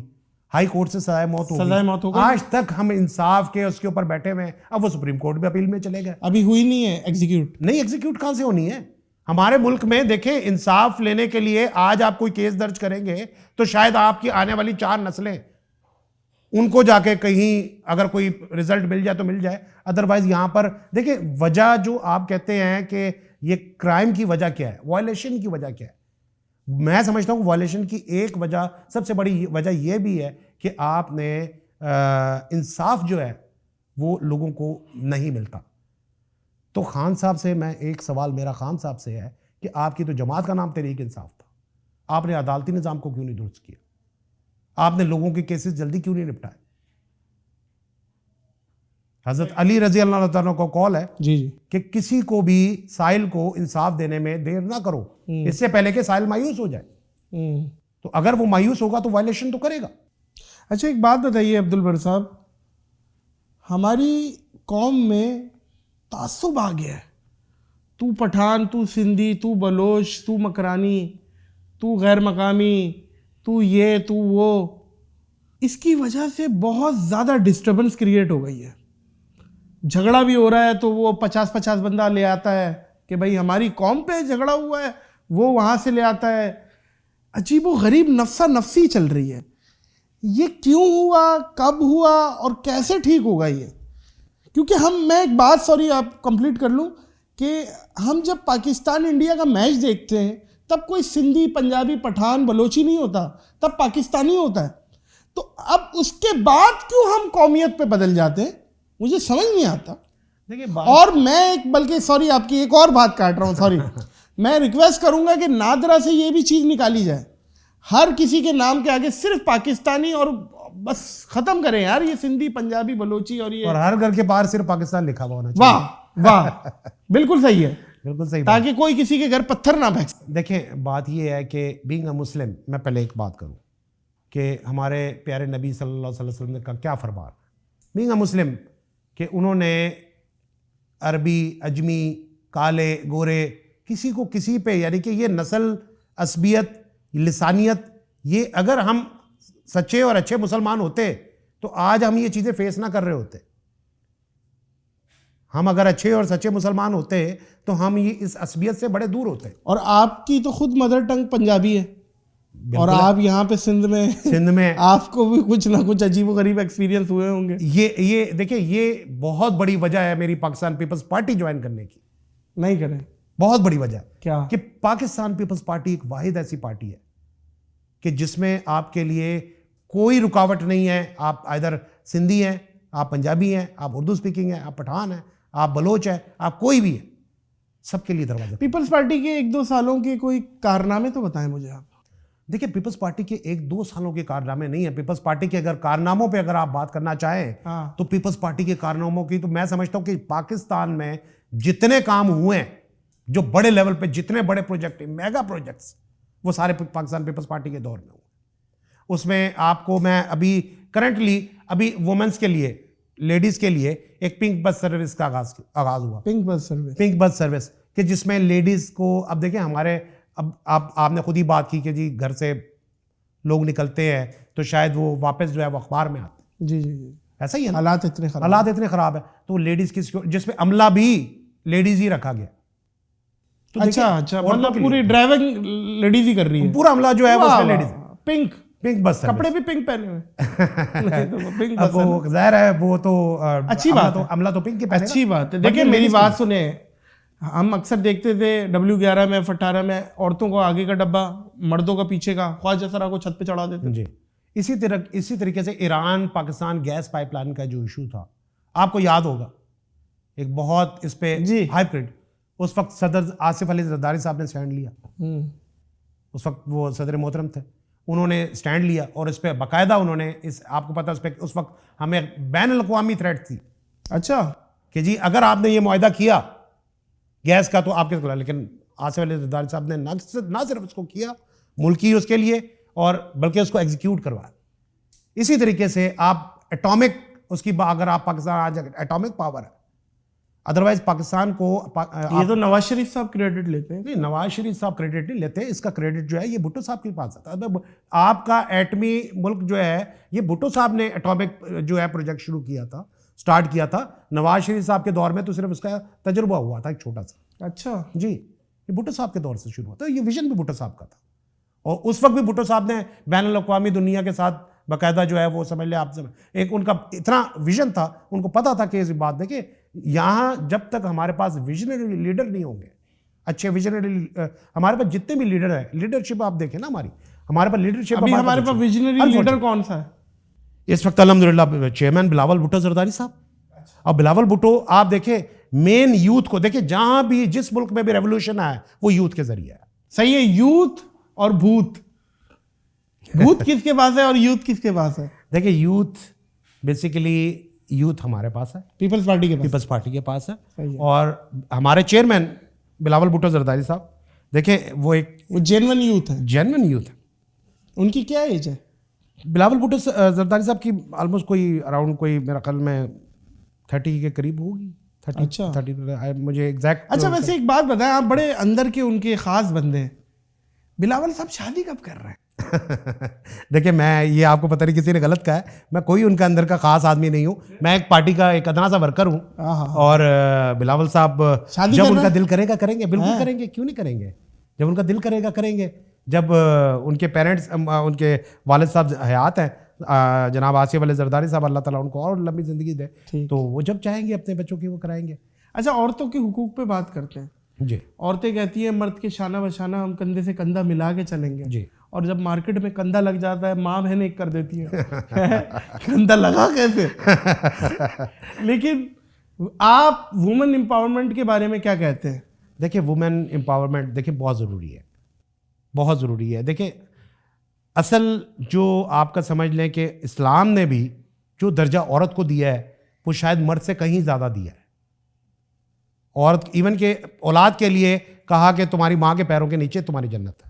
ہائی کورٹ سے سزائے موت ہو گئی. آج تک ہم انصاف کے اس کے اوپر بیٹھے ہوئے ہیں. اب وہ سپریم کورٹ میں اپیل میں چلے گئے، ابھی ہوئی نہیں ہے ایگزیکیوٹ. نہیں ایگزیکیوٹ کہاں سے ہونی ہے ہمارے ملک میں؟ دیکھیں انصاف لینے کے لیے آج آپ کوئی کیس درج کریں گے تو شاید آپ کی آنے والی 4 نسلیں ان کو جا کے کہیں اگر کوئی رزلٹ مل جائے تو مل جائے، ادروائز یہاں پر دیکھیں وجہ جو آپ کہتے ہیں کہ یہ کرائم کی وجہ کیا ہے، وائلیشن کی وجہ کیا ہے. میں سمجھتا ہوں وائلیشن کی ایک وجہ سب سے بڑی وجہ یہ بھی ہے کہ آپ نے انصاف جو ہے وہ لوگوں کو نہیں ملتا. تو خان صاحب سے میں ایک سوال میرا خان صاحب سے ہے کہ آپ کی تو جماعت کا نام تحریک انصاف تھا، آپ نے عدالتی نظام کو کیوں نہیں درست کیا؟ آپ نے لوگوں کے کیسز جلدی کیوں نہیں نپٹائے؟ حضرت علی رضی اللہ عنہ کو قول ہے جی کہ کسی کو بھی سائل کو انصاف دینے میں دیر نہ کرو، اس سے پہلے کہ سائل مایوس ہو جائے. تو اگر وہ مایوس ہوگا تو وائلیشن تو کرے گا. اچھا ایک بات بتائیے عبد البر صاحب، ہماری قوم میں تعصب آ گیا ہے. تو پٹھان، تو سندھی، تو بلوچ، تو مکرانی، تو غیر مقامی، تو یہ تو وہ. اس کی وجہ سے بہت زیادہ ڈسٹربنس کریٹ ہو گئی ہے. جھگڑا بھی ہو رہا ہے تو وہ 50 بندہ لے آتا ہے کہ بھائی ہماری قوم پہ جھگڑا ہوا ہے, وہ وہاں سے لے آتا ہے. عجیب و غریب نفسا نفسی چل رہی ہے. یہ کیوں ہوا, کب ہوا اور کیسے ٹھیک ہوگا یہ؟ کیونکہ میں ایک بات, سوری آپ کمپلیٹ کر لوں, کہ ہم جب پاکستان انڈیا کا میچ دیکھتے ہیں تب کوئی سندھی, پنجابی, پٹھان, بلوچی نہیں ہوتا, تب پاکستانی ہوتا ہے. تو اب اس کے بعد کیوں ہم قومیت پہ بدل جاتے ہیں, مجھے سمجھ نہیں آتا. اور میں بلکہ سوری آپ کی ایک اور بات کاٹ رہا ہوں, سوری, میں ریکویسٹ کروں گا کہ نادرا سے یہ بھی چیز نکالی جائے, ہر کسی کے نام کے آگے صرف پاکستانی اور بس ختم کریں یار یہ سندھی, پنجابی, بلوچی اور یہ, اور ہر گھر کے باہر صرف پاکستان لکھا ہوا ہونا چاہیے. واہ واہ, بالکل صحیح ہے, بالکل صحیح, تاکہ کوئی کسی کے گھر پتھر نہ پھینک. دیکھیں بات یہ ہے کہ بینگ اے مسلم, میں پہلے ایک بات کروں کہ ہمارے پیارے نبی صلی اللہ علیہ وسلم کا کیا فرمان, بینگ اے مسلم, کہ انہوں نے عربی, اجمی, کالے, گورے, کسی کو کسی پہ, یعنی کہ یہ نسل, عصبیت, لسانیت, یہ اگر ہم سچے اور اچھے مسلمان ہوتے تو آج ہم یہ چیزیں فیس نہ کر رہے ہوتے. ہم اگر اچھے اور سچے مسلمان ہوتے تو ہم یہ اس عصبیت سے بڑے دور ہوتے. اور آپ کی تو خود مدر ٹنگ پنجابی ہے, اور آپ یہاں پہ سندھ میں آپ کو بھی کچھ نہ کچھ عجیب و غریب ایکسپیرینس ہوئے ہوں گے. یہ دیکھیں, یہ بہت بڑی وجہ ہے میری پاکستان پیپلز پارٹی جوائن کرنے کی. نہیں کریں, بہت بڑی وجہ کیا کہ پاکستان پیپلز پارٹی ایک واحد ایسی پارٹی ہے کہ جس میں آپ کے لیے کوئی رکاوٹ نہیں ہے. آپ ادھر سندھی ہیں, آپ پنجابی ہیں, آپ اردو اسپیکنگ ہیں, آپ پٹھان ہیں, آپ بلوچ ہیں, آپ کوئی بھی ہیں, سب کے لیے دروازہ. پیپلز پارٹی کے 1-2 سالوں کے کوئی کارنامے تو بتائیں مجھے آپ. دیکھیں پیپلز پارٹی کے 1-2 سالوں کے کارنامے نہیں ہیں. پیپلز پارٹی کے اگر کارناموں پہ اگر آپ بات کرنا چاہیں تو پیپلز پارٹی کے کارناموں کی تو میں سمجھتا ہوں کہ پاکستان میں جتنے کام ہوئے ہیں, جو بڑے لیول پہ جتنے بڑے پروجیکٹ, میگا پروجیکٹس, وہ سارے پاکستان پیپلز پارٹی کے دور میں ہوئے. اس میں آپ کو میں ابھی کرنٹلی ابھی وومنس کے لیے, لیڈیز کے لیے ایک پنک بس سروس کا آغاز ہوا. پنک بس سروس کہ جس میں لیڈیز کو, اب دیکھیں ہمارے, اب آپ نے خود ہی بات کی کہ جی گھر سے لوگ نکلتے ہیں تو شاید وہ واپس جو ہے وہ اخبار میں آتے ہیں. جی جی جی, ایسا ہی ہے, حالات اتنے خراب ہے. تو لیڈیز کی, جس میں عملہ بھی لیڈیز ہی رکھا گیا. اچھا, مطلب پوری ڈرائیونگ لیڈیز ہی کر رہی ہے, پورا عملہ جو ہے وہ لیڈیز. پنک بس کپڑے بھی پنک پہنے ہوئے. اب وہ ظاہر ہے وہ تو اچھی بات ہے, عملہ تو پنک کے پہنے. اچھی بات ہے. دیکھیں میری بات سنیں, ہم اکثر دیکھتے تھے W11 میں, F18 میں عورتوں کو آگے کا ڈبہ, مردوں کا پیچھے کا, خواجہ سرا کو چھت پہ چڑھا دیتے. جی, اسی طریقے سے Iran Pakistan gas pipeline کا جو ایشو تھا, آپ کو یاد ہوگا, ایک بہت اس پہ ہائپریڈ, اس وقت صدر آصف علی زرداری صاحب نے سٹینڈ لیا. اس وقت وہ صدر محترم تھے, انہوں نے سٹینڈ لیا اور اس پہ باقاعدہ انہوں نے, آپ کو پتہ اس پہ اس وقت ہمیں بین الاقوامی تھریٹ تھی. اچھا, کہ جی اگر آپ نے یہ معاہدہ کیا گیس کا تو آپ کے خلاف, لیکن آصف علی زرداری صاحب نے نہ صرف اس کو کیا ملکی اس کے لیے, اور بلکہ اس کو ایگزیکیوٹ کروایا. اسی طریقے سے آپ ایٹامک, اس کی اگر آپ پاکستان آج ایٹامک پاور ہے, ادروائز پاکستان کو, یہ تو نواز شریف صاحب کریڈٹ لیتے ہیں. نہیں, نواز شریف صاحب کریڈٹ نہیں لیتے, اس کا کریڈٹ جو ہے یہ بھٹو صاحب کے پاس آتا ہے. آپ کا ایٹمی ملک جو ہے یہ بھٹو صاحب نے ایٹامک جو ہے پروجیکٹ شروع کیا تھا, سٹارٹ کیا تھا. نواز شریف صاحب کے دور میں تو صرف اس کا تجربہ ہوا تھا ایک چھوٹا سا. اچھا جی, یہ بھٹو صاحب کے دور سے شروع ہوا تھا. یہ ویژن بھی بھٹو صاحب کا تھا, اور اس وقت بھی بھٹو صاحب نے بین الاقوامی دنیا کے ساتھ باقاعدہ جو ہے وہ سمجھ لیں آپ, ایک ان کا اتنا ویژن تھا, ان کو پتا تھا کہ اس بات دیکھیں یہاں جب تک ہمارے پاس ویژنری لیڈر نہیں ہوں گے, اچھے ویژنری, ہمارے پاس جتنے بھی لیڈر ہیں, لیڈرشپ آپ دیکھیں نا ہمارے پاس لیڈرشپ, ابھی ہمارے پاس ویژنری لیڈر کون سا ہے اس وقت؟ الحمدللہ چیئرمین بلاول بھٹو زرداری صاحب. اور بلاول بھٹو آپ دیکھیں مین یوتھ کو, دیکھیں جہاں بھی جس ملک میں بھی ریولوشن آیا وہ یوتھ کے ذریعے ہے. صحیح ہے, یوتھ اور بھوت کس کے پاس ہے اور یوتھ کس کے پاس ہے؟ دیکھیں یوتھ بیسیکلی یوتھ ہمارے پاس ہے, پیپلز پارٹی کے پاس ہے. اور ہمارے چیئرمین بلاول بھٹو زرداری صاحب دیکھیں وہ جینون یوتھ ہے. ان کی کیا ایج ہے؟ بلاول بھٹو زرداری صاحب کی آلموسٹ کوئی اراؤنڈ کوئی میرا خیال میں 30 کے قریب ہوگی. 30 اچھا 30 مجھے ایگزیکٹ. اچھا ویسے ایک بات بتائیں, آپ بڑے اندر کے ان کے خاص بندے ہیں, بلاول صاحب شادی کب کر رہے ہیں؟ دیکھیں میں یہ آپ کو پتہ نہیں کسی نے غلط کہا ہے, میں کوئی ان کا اندر کا خاص آدمی نہیں ہوں, میں ایک پارٹی کا ایک ادنا سا ورکر ہوں. اور بلاول صاحب جب ان کا دل کرے گا کریں گے, بالکل کریں گے, کیوں نہیں کریں گے, جب ان کا دل کرے گا کریں گے. جب ان کے پیرنٹس, ان کے والد صاحب حیات ہیں, جناب آصف علی زرداری صاحب, اللہ تعالیٰ ان کو اور لمبی زندگی دے, تو وہ جب چاہیں گے اپنے بچوں کی وہ کرائیں گے. اچھا عورتوں کے حقوق پہ بات کرتے ہیں. جی. عورتیں کہتی ہیں مرد کے شانہ بشانہ ہم کندھے سے کندھا ملا کے چلیں گے. جی. اور جب مارکیٹ میں کندھا لگ جاتا ہے ماں بہن ایک کر دیتی ہیں کندھا لگا کیسے. لیکن آپ وومن امپاورمنٹ کے بارے میں کیا کہتے ہیں؟ دیکھیں وومن امپاورمنٹ دیکھیں بہت ضروری ہے, بہت ضروری ہے. دیکھیں اصل جو آپ کا سمجھ لیں کہ اسلام نے بھی جو درجہ عورت کو دیا ہے وہ شاید مرد سے کہیں زیادہ دیا ہے. عورت ایون کہ اولاد کے لیے کہا کہ تمہاری ماں کے پیروں کے نیچے تمہاری جنت ہے.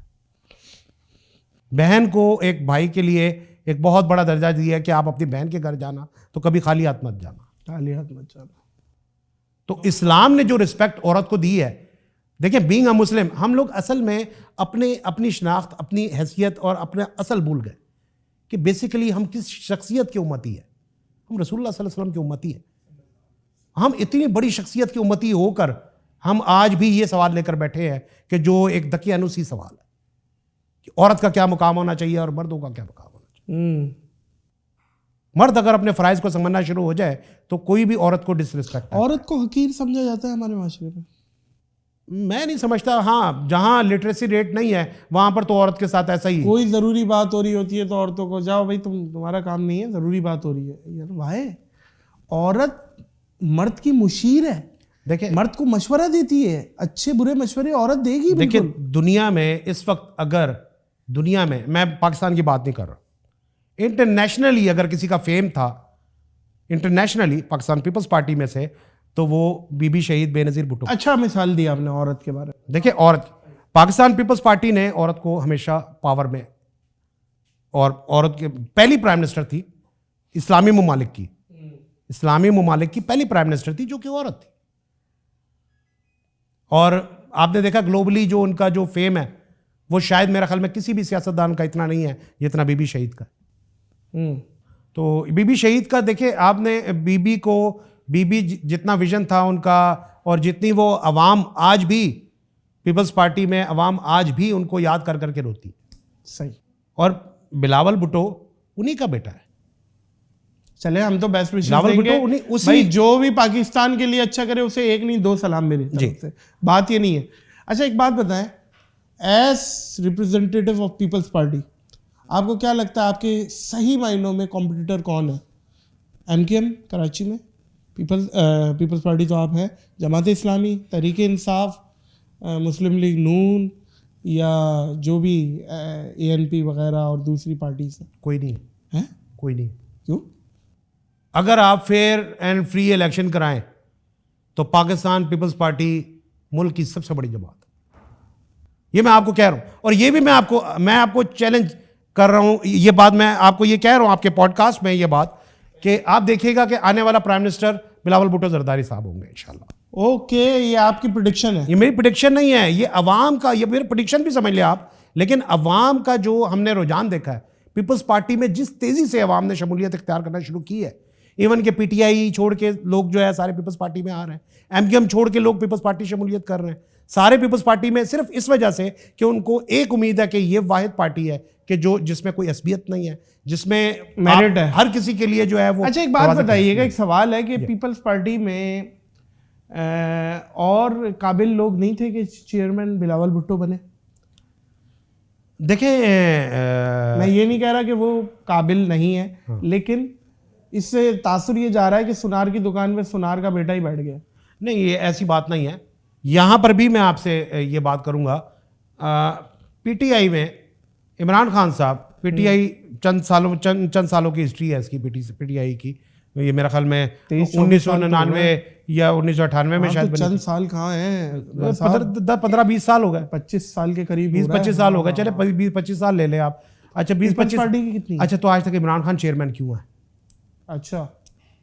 بہن کو ایک بھائی کے لیے ایک بہت بڑا درجہ دیا ہے کہ آپ اپنی بہن کے گھر جانا تو کبھی خالی ہاتھ مت جانا, خالی ہاتھ مت جانا. تو اسلام نے جو رسپیکٹ عورت کو دی ہے, دیکھیں بینگ اے مسلم ہم لوگ اصل میں اپنی شناخت, اپنی حیثیت اور اپنا اصل بھول گئے کہ بیسیکلی ہم کس شخصیت کے امتی ہیں. ہم رسول اللہ صلی اللہ علیہ وسلم کے امتی ہیں. ہم اتنی بڑی شخصیت کے امتی ہو کر ہم آج بھی یہ سوال لے کر بیٹھے ہیں کہ جو ایک دقیانوسی سوال ہے کہ عورت کا کیا مقام ہونا چاہیے اور مردوں کا کیا مقام ہونا چاہیے. مرد اگر اپنے فرائض کو سمجھنا شروع ہو جائے تو کوئی بھی عورت کو ڈس رسپیکٹ. عورت کو حقیر سمجھا جاتا ہے ہمارے معاشرے میں؟ میں نہیں سمجھتا. ہاں جہاں لٹریسی ریٹ نہیں ہے وہاں پر تو عورت کے ساتھ ایسا ہی. کوئی ضروری بات ہو رہی ہوتی ہے تو عورتوں کو جاؤ بھائی تمہارا کام نہیں ہے, ضروری بات ہو رہی ہے. یار وائے عورت مرد کی مشیر ہے, دیکھیں مرد کو مشورہ دیتی ہے, اچھے برے مشورے عورت دے گی. دیکھیں دنیا میں اس وقت اگر دنیا میں پاکستان کی بات نہیں کر رہا, انٹرنیشنلی اگر کسی کا فیم تھا انٹرنیشنلی پاکستان پیپلز پارٹی میں سے تو وہ بی بی شہید بے نظیر بھٹو. اچھا مثال دی آپ نے عورت کے بارے میں. دیکھیں عورت, پاکستان پیپلز پارٹی نے عورت کو ہمیشہ پاور میں, اور عورت کے پہلی پرائم منسٹر تھی اسلامی ممالک کی, اسلامی ممالک کی پہلی پرائم منسٹر تھی جو کہ عورت تھی. اور آپ نے دیکھا گلوبلی جو ان کا جو فیم ہے وہ شاید میرا خیال میں کسی بھی سیاستدان کا اتنا نہیں ہے جتنا بی بی شہید کا. تو بی بی شہید کا دیکھیں آپ نے بی بی جتنا ویژن تھا ان کا, اور جتنی وہ عوام آج بھی پیپلز پارٹی میں عوام آج بھی ان کو یاد کر کر کے روتی. صحیح. اور بلاول بھٹو انہی کا بیٹا ہے. چلے ہم تو بیسٹ وشز دیں گے بھائی, جو بھی پاکستان کے لیے اچھا کرے اسے ایک نہیں دو سلام میرے طرف سے, بات یہ نہیں ہے. اچھا ایک بات بتائیں, as representative of Peoples Party آپ کو کیا لگتا ہے آپ کے صحیح معنوں میں کمپٹیٹر کون ہے؟ ایم کیو ایم کراچی میں, پیپلز پارٹی تو آپ ہے, جماعت اسلامی, تحریک انصاف, مسلم لیگ نون, یا جو بھی اے این پی وغیرہ اور دوسری پارٹیز ہیں؟ کوئی نہیں ہے. کوئی نہیں. کیوں؟ اگر آپ فیئر اینڈ فری الیکشن کرائیں تو پاکستان پیپلز پارٹی ملک کی سب سے بڑی جماعت ہے. یہ میں آپ کو کہہ رہا ہوں, اور یہ بھی میں آپ کو چیلنج کر رہا ہوں. یہ بات میں آپ کو یہ کہہ رہا ہوں آپ کے پوڈ کاسٹ میں, یہ بات کہ آپ دیکھیے گا کہ آنے والا پرائم منسٹر بلاول بھٹو زرداری صاحب ہوں گے انشاءاللہ. اوکے, یہ آپ کی پریڈکشن ہے؟ یہ میری پریڈکشن نہیں ہے, یہ عوام کا, یہ میری پریڈکشن بھی سمجھ لیں آپ, لیکن عوام کا جو ہم نے رجحان دیکھا ہے پیپلز پارٹی میں, جس تیزی سے عوام نے شمولیت اختیار کرنا شروع کی ہے, ایون کہ پی ٹی آئی چھوڑ کے لوگ جو ہے سارے پیپلز پارٹی میں آ رہے ہیں, ایم کیو ایم چھوڑ کے لوگ پیپلز پارٹی شمولیت کر رہے ہیں, سارے پیپلز پارٹی میں صرف اس وجہ سے کہ ان کو ایک امید ہے کہ یہ واحد پارٹی ہے کہ جس میں کوئی عصبیت نہیں ہے, جس میں میرٹ ہے ہر کسی کے لیے جو ہے وہ. اچھا ایک بات بتائیے گا, ایک سوال ہے کہ پیپلز پارٹی میں اور قابل لوگ نہیں تھے کہ چیئرمین بلاول بھٹو بنے؟ دیکھیں میں یہ نہیں کہہ رہا کہ وہ قابل نہیں ہے, لیکن اس سے تاثر یہ جا رہا ہے کہ سنار کی دکان میں سنار کا بیٹا ہی بیٹھ گیا. نہیں, یہ ایسی بات نہیں ہے. یہاں پر بھی میں آپ سے یہ بات کروں گا, پی ٹی آئی میں عمران خان صاحب, پی ٹی آئی چند سالوں کی ہسٹری ہے اس کی, پی ٹی آئی کی, یہ میرا خیال میں 1999 یا 1998 میں شاید. چند سال کہاں ہیں, 15-20 سال ہو گئے, 25 سال کے قریب, 20-25 سال ہو گئے. چلے 20-25 سال لے لیں آپ. اچھا 20-25 پارٹی کی کتنی؟ اچھا تو آج تک عمران خان چیئرمین کیوں ہے؟ اچھا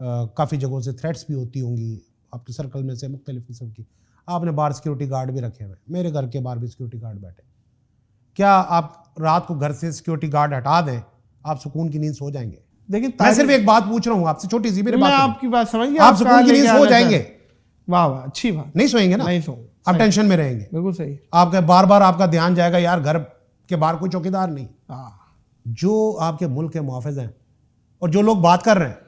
کافی جگہوں سے تھریٹس بھی ہوتی ہوں گی آپ کے سرکل میں سے مختلف قسم کی. آپ نے باہر سیکیورٹی گارڈ بھی رکھے ہوئے, میرے گھر کے باہر بھی سیکیورٹی گارڈ بیٹھے. کیا آپ رات کو گھر سے سیکیورٹی گارڈ ہٹا دیں, آپ سکون کی نیند سو جائیں گے؟ لیکن میں صرف ایک بات پوچھ رہا ہوں آپ سے, چھوٹی سی میری میں بات, آپ کی بات سمجھ گیا, آپ سکون کی نیند سو جائیں گے؟ واہ واہ, اچھی بات. نہیں سوئیں گے نا, نہیں سو, آپ ٹینشن میں رہیں گے. بالکل صحیح. آپ کا بار بار آپ کا دھیان جائے گا یار گھر کے باہر کوئی چوکیدار نہیں. جو آپ کے ملک کے محافظ ہیں اور جو لوگ بات کر رہے ہیں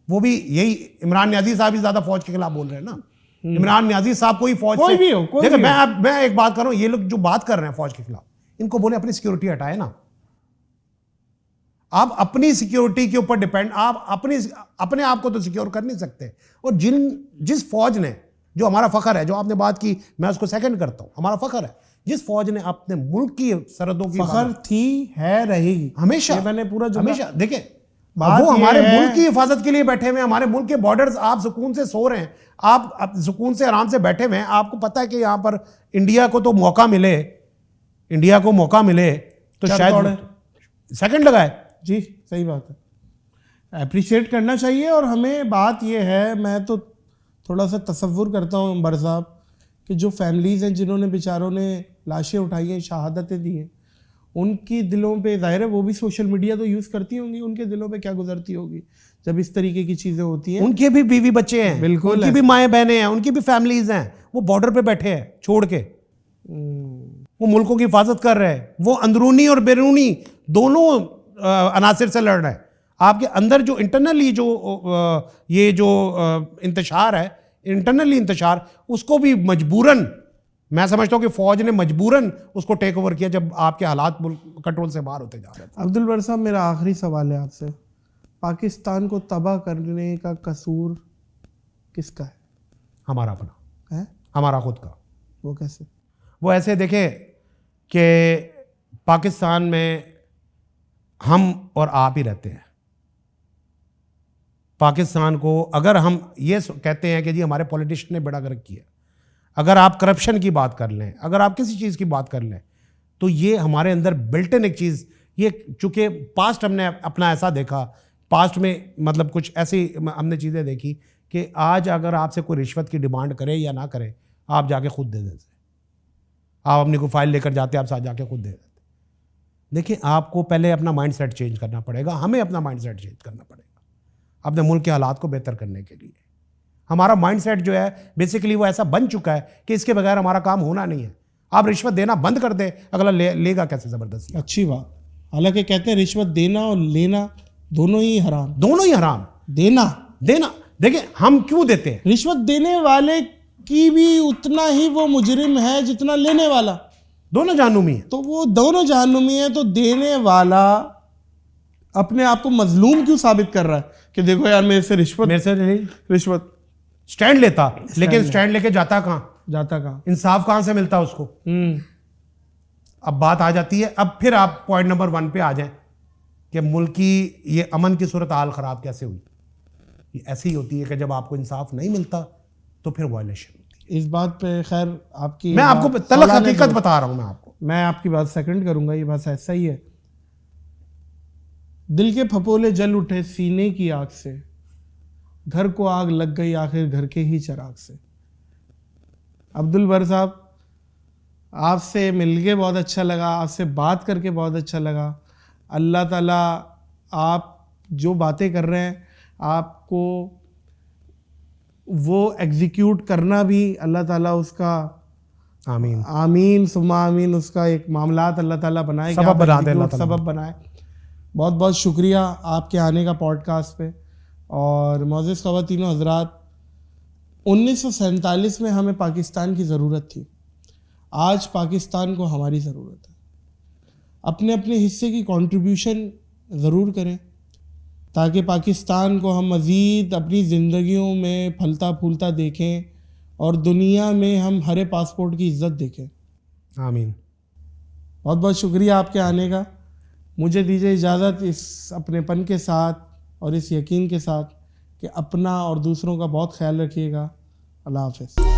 وہ بھی یہی, عمران نیازی صاحب ہی زیادہ فوج کے خلاف بول رہے ہیں نا. عمران نیازی صاحب کوئی فوج کوئی بھی ہو, دیکھیں میں ایک بات کر رہا ہوں, یہ لوگ جو بات کر رہے ہیں فوج کے خلاف, ان کو بولے اپنی سیکیورٹی ہٹائے نا. آپ اپنی سیکیورٹی کے اوپر ڈیپینڈ, آپ اپنے آپ کو تو سیکیور کر نہیں سکتے. اور جس فوج نے, جو ہمارا فخر ہے, جو آپ نے بات کی میں اس کو سیکنڈ کرتا ہوں, ہمارا فخر ہے, جس فوج نے اپنے ملک کی سرحدوں کی فخر تھی, ہے, رہے گی ہمیشہ. میں نے پورا ہمیشہ دیکھیں وہ ہمارے ملک کی حفاظت کے لیے بیٹھے ہوئے ہیں, ہمارے ملک کے بارڈرز, آپ سکون سے سو رہے ہیں, آپ سکون سے آرام سے بیٹھے ہوئے ہیں. آپ کو پتہ ہے کہ یہاں پر انڈیا کو تو موقع ملے تو شاید سیکنڈ لگائے. جی صحیح بات ہے, اپریشیٹ کرنا چاہیے. اور ہمیں بات یہ ہے, میں تو تھوڑا سا تصور کرتا ہوں عمر صاحب, کہ جو فیملیز ہیں جنہوں نے بیچاروں نے لاشیں اٹھائی ہیں, شہادتیں دی ہیں, ان کی دلوں پہ ظاہر ہے وہ بھی سوشل میڈیا تو یوز کرتی ہوں گی, ان کے دلوں پہ کیا گزرتی ہوگی جب اس طریقے کی چیزیں ہوتی ہیں. ان کے بھی بیوی بچے ہیں, بالکل, ان کی بھی مائیں بہنیں ہیں, ان کی بھی فیملیز ہیں, وہ بارڈر پہ بیٹھے ہیں چھوڑ کے, وہ ملکوں کی حفاظت کر رہے ہیں, وہ اندرونی اور بیرونی دونوں عناصر سے لڑ رہے ہیں. آپ کے اندر جو انٹرنلی یہ جو انتشار ہے, انٹرنلی انتشار, اس کو بھی مجبوراً, میں سمجھتا ہوں کہ فوج نے مجبوراً اس کو ٹیک اوور کیا جب آپ کے حالات کنٹرول سے باہر ہوتے جا رہے تھے. عبدالبر صاحب میرا آخری سوال ہے آپ سے, پاکستان کو تباہ کرنے کا قصور کس کا ہے؟ ہمارا اپنا ہے, ہمارا خود کا. وہ کیسے؟ وہ ایسے دیکھیں کہ پاکستان میں ہم اور آپ ہی رہتے ہیں. پاکستان کو اگر ہم یہ کہتے ہیں کہ جی ہمارے پولیٹیشین نے بیڑا گرک کیا, اگر آپ کرپشن کی بات کر لیں, اگر آپ کسی چیز کی بات کر لیں, تو یہ ہمارے اندر بلٹن ایک چیز, یہ چونکہ پاسٹ ہم نے اپنا ایسا دیکھا, پاسٹ میں مطلب کچھ ایسی ہم نے چیزیں دیکھی کہ آج اگر آپ سے کوئی رشوت کی ڈیمانڈ کرے یا نہ کرے, آپ جا کے خود دے دیتے. آپ اپنی کوئی فائل لے کر جاتے, آپ ساتھ جا کے خود دے دیتے. دیکھیں آپ کو پہلے اپنا مائنڈ سیٹ چینج کرنا پڑے گا, ہمیں اپنا مائنڈ سیٹ چینج کرنا پڑے گا اپنے ملک کے حالات کو بہتر کرنے کے لیے. ہمارا مائنڈ سیٹ جو ہے بیسیکلی وہ ایسا بن چکا ہے کہ اس کے بغیر ہمارا کام ہونا نہیں ہے. آپ رشوت دینا بند کر دیں, اگلا لے گا کیسے زبردستی. اچھی بات, حالانکہ کہتے ہیں رشوت دینا اور لینا دونوں ہی حرام. دونوں ہی حرام. دینا دیکھیں ہم کیوں دیتے ہیں, رشوت دینے والے کی بھی اتنا ہی وہ مجرم ہے جتنا لینے والا, دونوں جہنمی ہیں. تو وہ دونوں جہنمی ہیں. تو دینے والا اپنے آپ کو مظلوم کیوں ثابت کر رہا ہے کہ دیکھو یار میرے سے رشوت سٹینڈ لیتا, لیکن سٹینڈ لے کے جاتا کہاں, انصاف کہاں سے ملتا اس کو. اب بات آ جاتی ہے, اب پھر آپ پوائنٹ نمبر 1 پہ آ جائیں کہ ملک کی یہ امن کی صورتحال خراب کیسے ہوئی. یہ ایسی ہی ہوتی ہے کہ جب آپ کو انصاف نہیں ملتا تو پھر وائلیشن ہوتی ہے. اس بات پہ خیر آپ کی, میں آپ کو تلخ حقیقت بتا رہا ہوں, میں آپ کی بات سیکنڈ کروں گا. یہ بات ایسا ہی ہے, دل کے پھپولے جل اٹھے سینے کی آگ سے, گھر کو آگ لگ گئی آخر گھر کے ہی چراغ سے. عبدالبر صاحب آپ سے مل کے بہت اچھا لگا, آپ سے بات کر کے بہت اچھا لگا. اللہ تعالیٰ آپ جو باتیں کر رہے ہیں آپ کو وہ ایگزیکیوٹ کرنا بھی اللہ تعالیٰ اس کا آمین ثم آمین, اس کا ایک معاملات اللہ تعالیٰ بنائے, سبب بنائے. بہت بہت شکریہ آپ کے آنے کا پوڈ کاسٹ پہ. اور معزز خواتین و حضرات, 1947 میں ہمیں پاکستان کی ضرورت تھی, آج پاکستان کو ہماری ضرورت ہے. اپنے اپنے حصے کی کنٹریبیوشن ضرور کریں تاکہ پاکستان کو ہم مزید اپنی زندگیوں میں پھلتا پھولتا دیکھیں اور دنیا میں ہم ہرے پاسپورٹ کی عزت دیکھیں. آمین. بہت بہت شکریہ آپ کے آنے کا. مجھے دیجیے اجازت اس اپنے پن کے ساتھ اور اس یقین کے ساتھ کہ اپنا اور دوسروں کا بہت خیال رکھیے گا. اللہ حافظ.